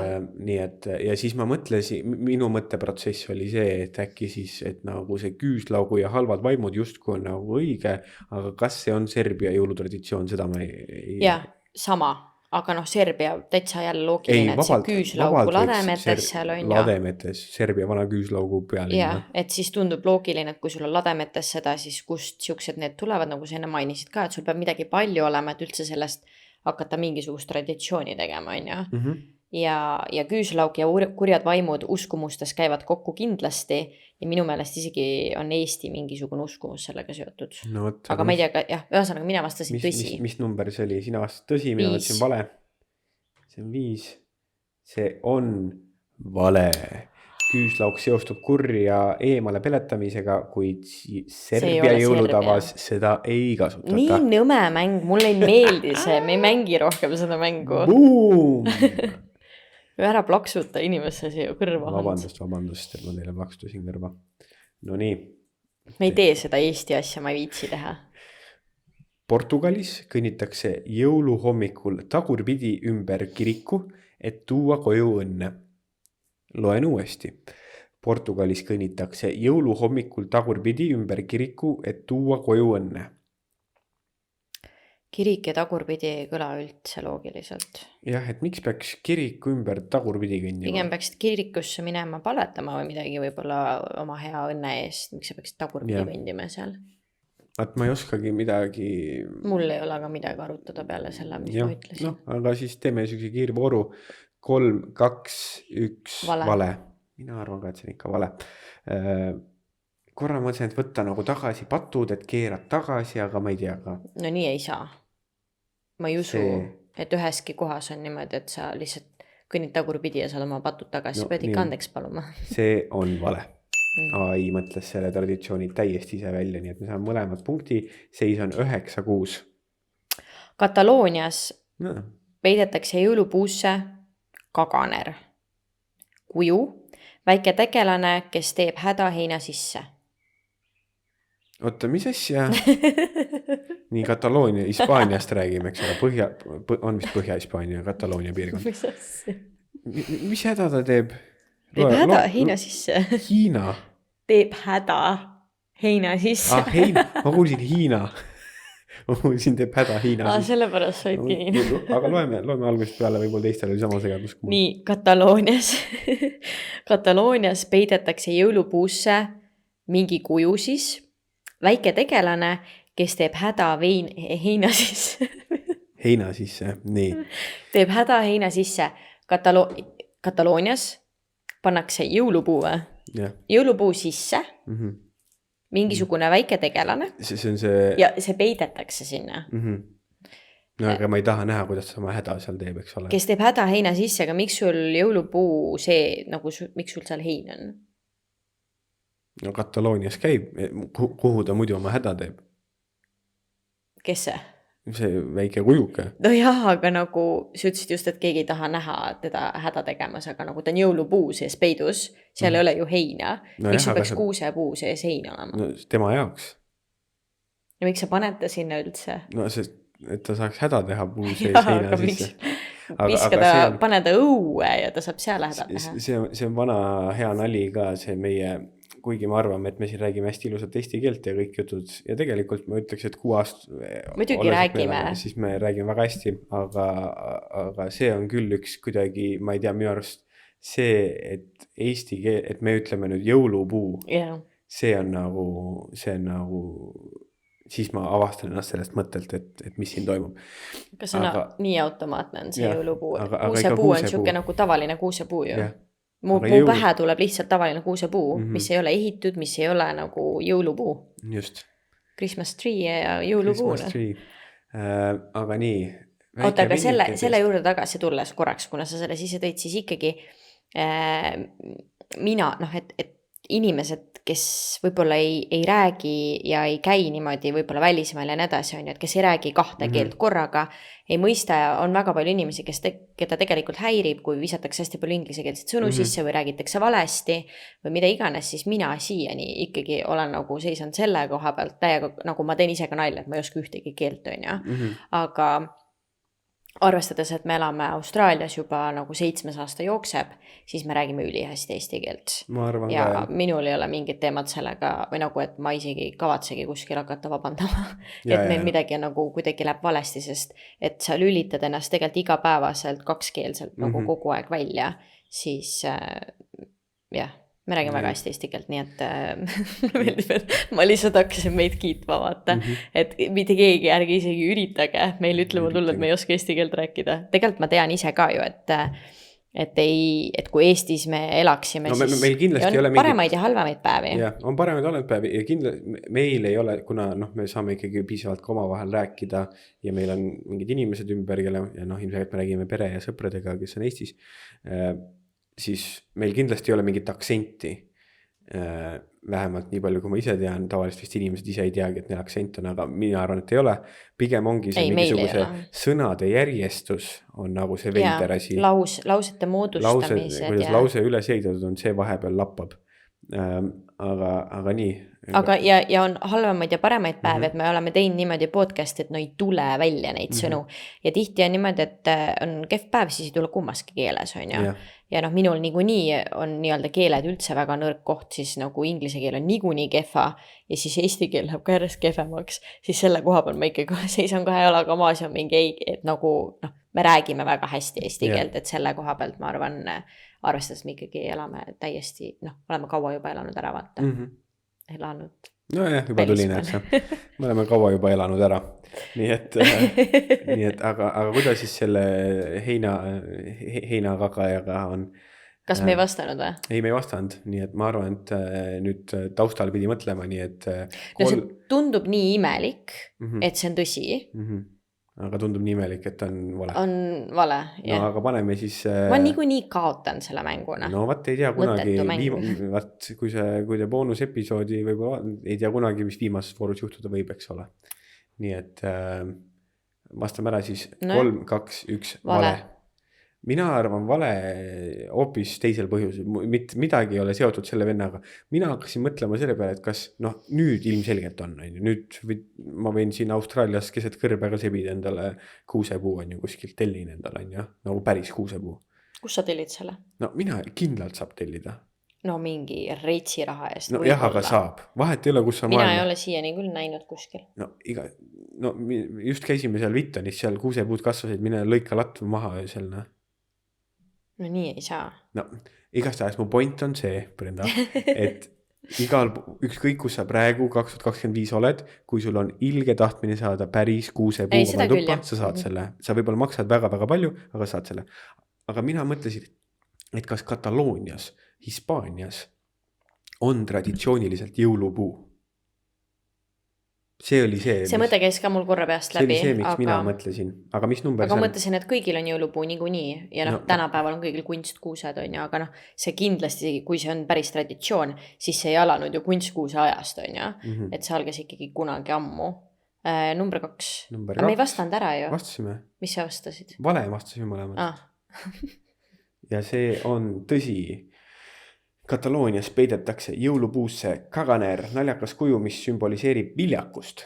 nii et, ja siis ma mõtlesin, minu mõtteprotsess oli see, et äkki siis, et nagu see küüslaugu ja halvad vaimud justkui on nagu õige, aga kas see on Serbia jõulutraditsioon, seda ma ei... Jah, sama, aga noh, Serbia täitsa jälle loogiline, et see küüslaugu lademetes seal on. Lademetes, Serbia vana küüslaugu peal. Jah, et siis tundub loogiline, et kui sul on lademetes seda, siis kust siuksed need tulevad, nagu sa enne mainisid ka, et sul peab midagi palju olema, et üldse sellest hakata mingisugust traditsiooni tegema, on ju. Ja küüslauk ja kurjad vaimud uskumustes käivad kokku kindlasti ja minu meelest isegi on Eesti mingisugune uskumus sellega seotud. No, aga ma ei tea, jah, ühesõnaga mina vastasin tõsi. Mis number see oli? Sina vastasid tõsi, mina vastasin vale. See on 5. See on vale. Küüslauk seostub kurja eemale peletamisega, kuid Serbia jõulutavas seda ei kasutata. Nii nõme mäng, mulle ei meeldi see, me ei mängi rohkem seda mängu. Boom! Ära plaksuta inimesse siia kõrva. Vabandust, et ma teile plaksutusin kõrva. No nii. Me ei tee seda Eesti asja, ma ei viitsi teha. Portugalis kõnnitakse jõuluhommikul tagurpidi ümber kiriku, et tuua koju õnne. Loen uuesti. Portugalis kõnnitakse jõuluhommikul tagurpidi ümber kiriku, et tuua koju õnne. Kirik ja tagurpidi ei kõla üldse loogiliselt. Jah, et miks peaks kiriku ümber tagurpidi kõnnima? Pigem peaksid kirikusse minema paletama või midagi võib-olla oma hea õnne eest. Miks sa peaksid tagurpidi kõndima seal? Et ma ei oskagi midagi... Mul ei ole ka midagi arutada peale selle, mis ma ütlesin. No, aga siis teeme siukse kiirvooru. 3, 2, 1, vale. Mina arvan ka, et see on ikka vale. Korra mõtlesin, et võtta nagu tagasi patud, et keerad tagasi, aga ma ei tea ka. No nii ei saa. Ma ei usu, et üheski kohas on niimoodi, et sa lihtsalt kõnnid tagurpidi ja saad oma patud tagasi. Pead ikka andeks paluma. See on vale. AI mõtles selle traditsiooni täiesti ise välja, nii et me saame mõlemad punkti. Seis on 9-6. Kataloonias peidetakse jõulupuusse kaganer. Kuju, väike tegelane, kes teeb häda heina sisse. Oota, mis asja? Nii Kataloonia, Hispaaniast räägime, eks ole, on vist Põhja-Hispaania, Kataloonia piirkond. Mis asja? Mis häda ta teeb? Teeb häda heina sisse. Hiina? Teeb häda heina sisse. Heina, ma kuulsin Hiina. Ma kuulsin teeb häda Hiina sisse. Sellepärast saidki nii. Aga loeme algusest peale, võib-olla teistel oli sama segadus. Nii, Kataloonias peidetakse jõulupuusse mingi kuju siis, väike tegelane, kes teeb häda heina sisse. Heina sisse, nii. Teeb häda heina sisse. Kataloonias pannakse jõulupuu. Jõulupuu sisse. Mingisugune väike tegelane. See on see... Ja see peidetakse sinna. No aga ma ei taha näha, kuidas sama häda seal teeb, eks ole. Kes teeb häda heina sisse, aga miks sul jõulupuu see, nagu miks sul seal hein on? No Kataloonias käib, kuhu ta muidu oma häda teeb? Kes see? see väike kujuke. no jah, aga nagu sa ütlesid just, et keegi ei taha näha teda häda tegemas, aga nagu ta on jõulupuu sees peidus, seal ei ole ju heina. No miks jah, sul peaks aga kuusepuu sees hein olema? No tema jaoks. Ja miks sa paned ta sinna üldse? No sest, et ta saaks häda teha puu sees Jaa, heina aga sisse. viskada, pane ta õue ja ta saab seal häda teha. See on vana hea nali ka, see meie, kuigi me arvame, et me siin räägime hästi ilusat eesti keelt ja kõik jutud ja tegelikult ma ütleks, et 6 aastat Muidugi räägime. Siis me räägime väga hästi, aga see on küll üks kuidagi, ma ei tea, minu arust see, et eesti keel, et me ütleme nüüd jõulupuu, Yeah. see on nagu, siis ma avastan ennast sellest mõttelt, et mis siin toimub. Kas on nii automaatne on see Jah, jõulupuu? aga Kuusepuu on kuusepuu. siuke nagu tavaline kuusepuu ju. Jah. Mu Aga jõulu- pähe tuleb lihtsalt tavaline kuusepuu, mis ei ole ehitud, mis ei ole nagu jõulupuu. Just. Christmas tree ja jõulupuu. Christmas tree. Aga nii. Oota, aga selle juurde tagasi tulles korraks, kuna sa selle sisse tõid, siis ikkagi mina, et inimesed, kes võib-olla ei räägi ja ei käi niimoodi võib-olla välismaal ja nii edasi, on ju, et kes ei räägi 2 keelt korraga, ei mõista ja on väga palju inimesi, keda tegelikult häirib, kui visatakse hästi palju inglisekeelseid sõnu sisse või räägitakse valesti või mida iganes, siis mina siiani ikkagi olen nagu seisanud selle koha pealt täiega, nagu ma teen ise ka nalja, et ma ei oska ühtegi keelt, on ju. Aga arvestades, et me elame Austraalias juba nagu 7 aasta jookseb, siis me räägime ülihästi eesti keelt. Ma arvan ja ka, minul ei ole mingit teemat sellega või nagu, et ma isegi kavatsegi kuskil hakata vabandama. Ja, et meil ja. midagi nagu kuidagi läheb valesti, sest et sa lülitad ennast tegelikult igapäevaselt 2-keelselt nagu kogu aeg välja, siis jah, me räägime väga hästi eesti keelt, nii et meeldib, et ma lihtsalt hakkasin meid kiitma, vaata, et mitte keegi ärge isegi üritage meil ütlema tulla, et me ei oska eesti keelt rääkida. Tegelikult ma tean ise ka ju, et kui Eestis me elaksime, No, siis meil kindlasti ei ole on paremaid ja halvemaid päevi. jah, on paremaid halvemaid päevi ja meil ei ole, kuna me saame ikkagi piisavalt ka omavahel rääkida ja meil on mingid inimesed ümber ja ilmselt me räägime pere ja sõpradega, kes on Eestis, siis meil kindlasti ei ole mingit aktsenti, vähemalt nii palju, kui ma ise tean, tavaliselt vist inimesed ise ei teagi, et neil aktsent on, aga mina arvan, et ei ole. Pigem ongi see mingisuguse sõnade järjestus on nagu see veider asi. Lausete moodustamised. Kuidas lause üles ehitatud on, see vahepeal lappab. Aga nii. Aga ja on halvemaid ja paremaid päevi, et me oleme teinud niimoodi podcast, et no ei tule välja neid sõnu. Ja tihti on niimoodi, et on kehv päev, siis ei tule kummaski keeles, on ju. Ja minul niikuinii on nii-öelda keeled üldse väga nõrk koht, siis nagu inglise keel on niikuinii kehva ja siis eesti keel läheb ka järjest kehvemaks, siis selle koha peal ma ikkagi seisan 2 jalaga maas ja mingi ei, et nagu me räägime väga hästi eesti keelt, et selle koha pealt ma arvan, arvestades me ikkagi elame täiesti, oleme kaua juba elanud ära, vaata. Elanud. No jah, juba tuli näeks. Me oleme kaua juba elanud ära. Nii et aga kuidas siis selle heinakakajaga on? Kas me ei vastanud või? Ei, me ei vastanud. Nii et ma arvan, et nüüd taustal pidi mõtlema, nii et No see tundub nii imelik, et see on tõsi. Aga tundub nii imelik, et on vale. On vale, jah. No aga paneme siis... Ma niikuinii kaotan selle mänguna. No vaat ei tea kunagi, Mõttetu kui te boonusepisoodi võib-olla ei tea kunagi, mis viimases voorus juhtuda võib, eks ole. Nii et vastame ära siis 3, 2, 1 vale. Mina arvan vale hoopis teisel põhjusel, midagi ei ole seotud selle vennaga. Mina hakkasin mõtlema selle peale, et kas nüüd ilmselgelt on. Nüüd ma võin siin Austraalias keset kõrbe ka sebida endale kuusepuu on ju kuskilt tellin endale on ju, nagu päris kuusepuu. Kus sa tellid selle? No mina kindlalt saab tellida. No mingi reitsi raha eest. No jah, aga saab. Vahet ei ole, kus sa Mina ei ole siiani küll näinud kuskil. No just käisime seal Vittonis, seal kuusepuud kasvasid, mine lõika latvu maha öösel. No nii ei saa. No igastahes mu point on see, Brenda, et ükskõik kus sa praegu 2025 oled, kui sul on ilge tahtmine saada päris kuusepuu oma tuppa, sa saad selle. Sa võib-olla maksad väga-väga palju, aga saad selle. Aga mina mõtlesin, et kas Kataloonias, Hispaanias on traditsiooniliselt jõulupuu. See oli see. See mõte käis ka mul korra peast läbi. See oli see, miks mina mõtlesin. Aga mis number see on? Aga mõtlesin, et kõigil on jõulupuu niikuinii. Ja tänapäeval on kõigil kunstkuused, on ju. Aga see kindlasti, kui see on päris traditsioon, siis see ei alanud ju kunstkuuse ajast, on ju. Et see algas ikkagi kunagi ammu. Number 2. Number Aga me ei 2. vastanud ära ju. Vastasime. Mis sa vastasid? Vale vastasime mõlemad. Ja see on tõsi. Kataloonias peidetakse jõulupuusse kaganer, naljakas kuju, mis sümboliseerib viljakust.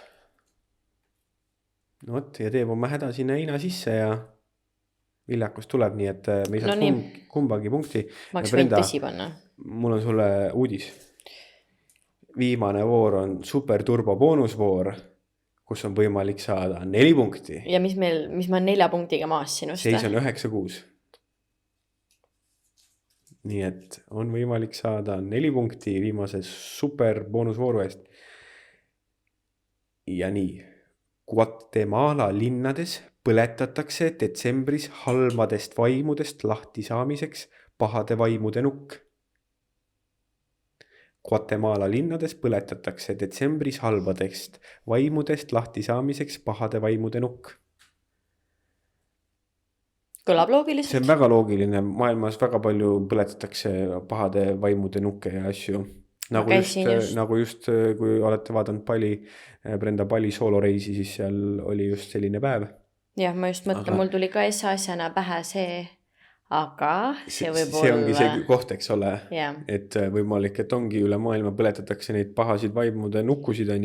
No võt, ja teeb oma häda sinna heina sisse ja viljakus tuleb, nii et me ei saa kumbagi punkti. Ma oleks võinud tõsi panna. Mul on sulle uudis. Viimane voor on super turbo boonusvoor, kus on võimalik saada 4 punkti. Ja mis ma 4 punktiga maas sinust? Seis on 9-6. Nii et on võimalik saada 4 punkti viimase super boonusvooru eest. Ja nii. Guatemala linnades põletatakse detsembris halmadest vaimudest lahti saamiseks pahade vaimude nukk. Guatemala linnades põletatakse detsembris halbadest vaimudest lahti saamiseks pahade vaimude nukk. Kõlab loogiliselt. See on väga loogiline. Maailmas väga palju põletatakse pahade vaimude nukke ja asju. Nagu just kui olete vaadanud Brenda Pali sooloreisi, siis seal oli just selline päev. Jah, ma just mõtlen, mul tuli ka asjana pähe see, aga see võib olla... See ongi see koht, eks ole, yeah. Et võimalik, et ongi üle maailma põletatakse neid pahasid vaimude nukkusid on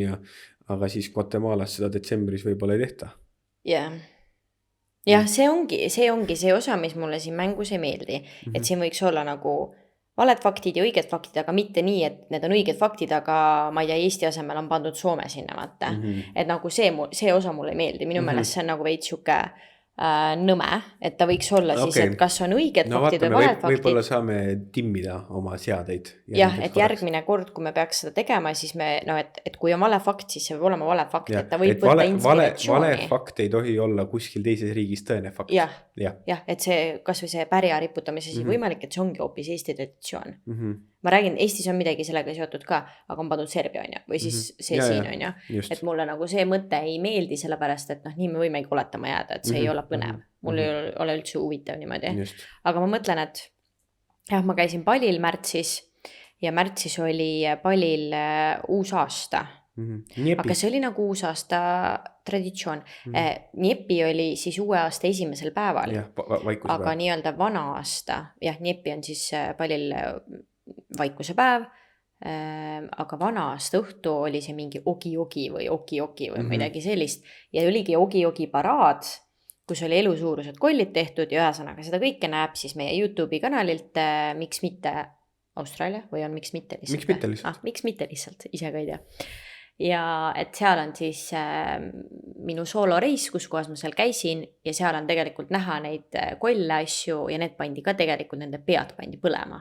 aga siis Guatemalas seda detsembris võib-olla ei tehta. Jah. Jah, see ongi see osa, mis mulle siin mängus ei meeldi. Et siin võiks olla nagu valed faktid ja õiged faktid, aga mitte nii, et need on õiged faktid, aga ma ei tea, Eesti asemel on pandud Soome sinna vaata. Et nagu see osa mulle ei meeldi. Minu meelest see on nagu veits siuke nõme, et ta võiks olla siis, et kas on õiged faktid või valed faktid. Võib-olla saame timmida oma seadeid. Jah, et järgmine kord, kui me peaks seda tegema, siis et kui on vale fakt, siis see võib olema vale fakt, et ta võib võtta inspiratsiooni. Vale fakt ei tohi olla kuskil teises riigis tõene fakt. Jah, et see, kas või see pärja riputamise siis võimalik, et see ongi hoopis Eesti traditsioon. Ma räägin, Eestis on midagi sellega seotud ka, aga on pandud Serbia on või siis see siin on et mulle nagu see mõte ei meeldi sellepärast, et nii me võimegi oletama jääda, et see ei ole põnev. Mul ei ole üldse huvitav niimoodi. Aga ma mõtlen, et ma käisin Palil märtsis ja märtsis oli Palil uus aasta. Aga see oli nagu uus aasta traditsioon. Niepi oli siis uue aasta esimesel päeval. Aga nii-öelda vana aasta. Niepi on siis Palil vaikuse päev, aga vana aasta õhtu oli see mingi ogi-ogi või midagi sellist. Ja oligi ogi-ogi paraad, kus oli elusuurused kollid tehtud ja ühesõnaga seda kõike näeb siis meie YouTube'i kanalilt Miks mitte Austraalia või on Miks mitte lihtsalt? Miks mitte lihtsalt, ise ka ei tea. Ja et seal on siis minu sooloreis, kus kohas ma seal käisin ja seal on tegelikult näha neid kolle asju ja need pandi ka tegelikult, nende pead pandi põlema.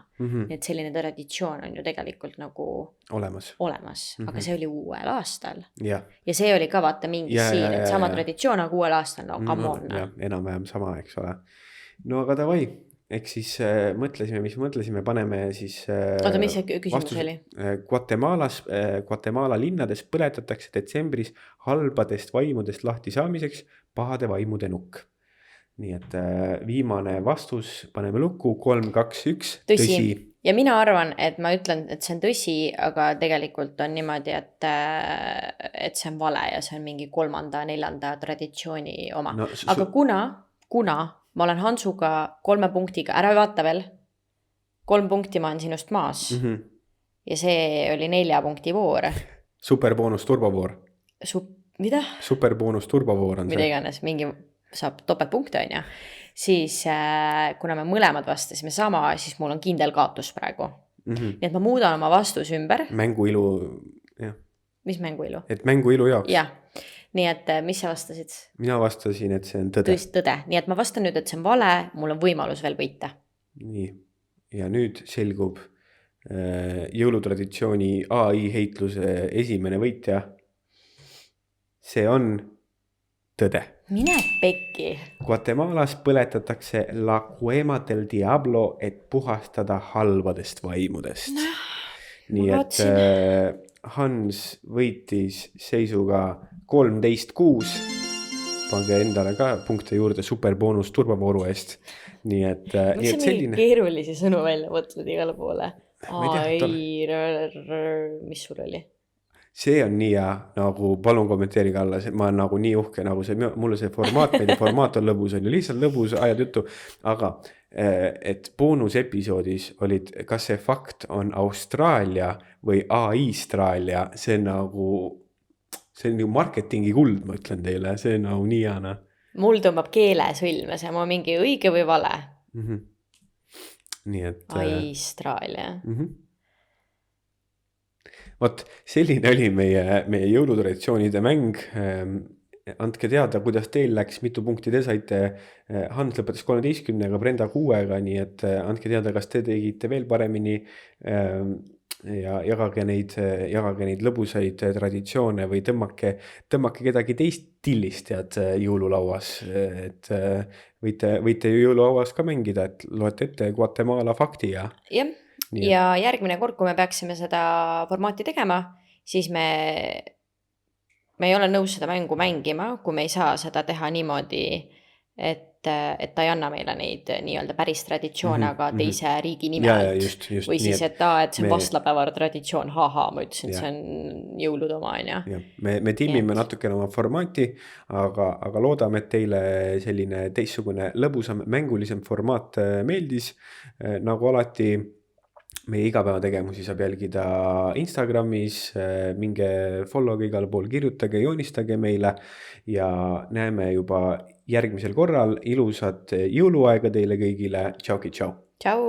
Et selline traditsioon on ju tegelikult nagu olemas. Aga see oli uuel aastal. Ja see oli ka vaata mingi siin, et sama traditsioon, aga uuel aastal, no come on. Enam-vähem sama, eks ole. No aga davai. Ehk siis mõtlesime, paneme siis Oota, mis see küsimus oli? Guatemala linnades põletatakse detsembris halbadest vaimudest lahti saamiseks pahade vaimude nukk. Nii et viimane vastus paneme lukku 3, 2, 1, tõsi. Ja mina arvan, et ma ütlen, et see on tõsi, aga tegelikult on niimoodi, et see on vale ja see on mingi 3., 4. traditsiooni oma. Aga kuna ma olen Hansuga 3 punktiga, ära vaata veel, 3 punkti ma olen sinust maas ja see oli 4 punkti voor. Superboonus turbovoor. Mida? Superboonus turbovoor on see. Mida iganes, mingi saab topeltpunkte on ja. Siis kuna me mõlemad vastasime sama, siis mul on kindel kaotus praegu. Nii et ma muudan oma vastus ümber. Mänguilu, jah. Mis mänguilu? Et mänguilu jaoks. Jah. Nii et mis sa vastasid? Mina vastasin, et see on tõde. Tõde. Nii et ma vastan nüüd, et see on vale, mul on võimalus veel võita. Nii. Ja nüüd selgub jõulutraditsiooni AI heitluse esimene võitja. See on tõde. Mine pekki. Guatemalas põletatakse La Quema del Diablo, et puhastada halbadest vaimudest. Nii et Hans võitis seisuga 13-6. Pange endale ka punkte juurde superboonus turbovooru eest. Nii et selline... keerulisi sõnu välja võtled igale poole. Mis sul oli? see on nii hea, nagu palun kommenteerige alla, ma olen nagu nii uhke, nagu see, mulle see formaat, meile formaat on lõbus, on ju lihtsalt lõbus, ajad juttu, aga et boonusepisoodis olid, kas see fakt on Austraalia või Austraalia, see on nagu marketingi kuld, ma ütlen teile, see on nagu nii hea. Mul tõmbab keele sõlme, see on mingi õige või vale. Nii et Austraalia. Vot selline oli meie jõulutraditsioonide mäng. Andke teada, kuidas teil läks, mitu punkti te saite. Hans lõpetas 13-ga, Brenda 6-ga, nii et andke teada, kas te tegite veel paremini ja jagage neid lõbusaid traditsioone või tõmmake kedagi teist tillist tead jõululauas, et võite jõululauas ka mängida, et loete ette Guatemala fakti ja järgmine kord, kui me peaksime seda formaati tegema, siis me ei ole nõus seda mängu mängima, kui me ei saa seda teha niimoodi, et ta ei anna meile neid nii-öelda päris traditsioone, aga teise riigi nime alt. Just, või siis, et see on vastlapäeva traditsioon, ma ütlesin, et see on jõulude oma, on ju. Me timmime natukene oma formaati, aga loodame, et teile selline teistsugune lõbusam, mängulisem formaat meeldis. Nagu alati meie igapäevategemusi saab jälgida Instagramis, minge follow'ga igal pool, kirjutage, joonistage meile ja näeme juba järgmisel korral. Ilusat jõuluaega teile kõigile. Tšauki, tšau. Tšau.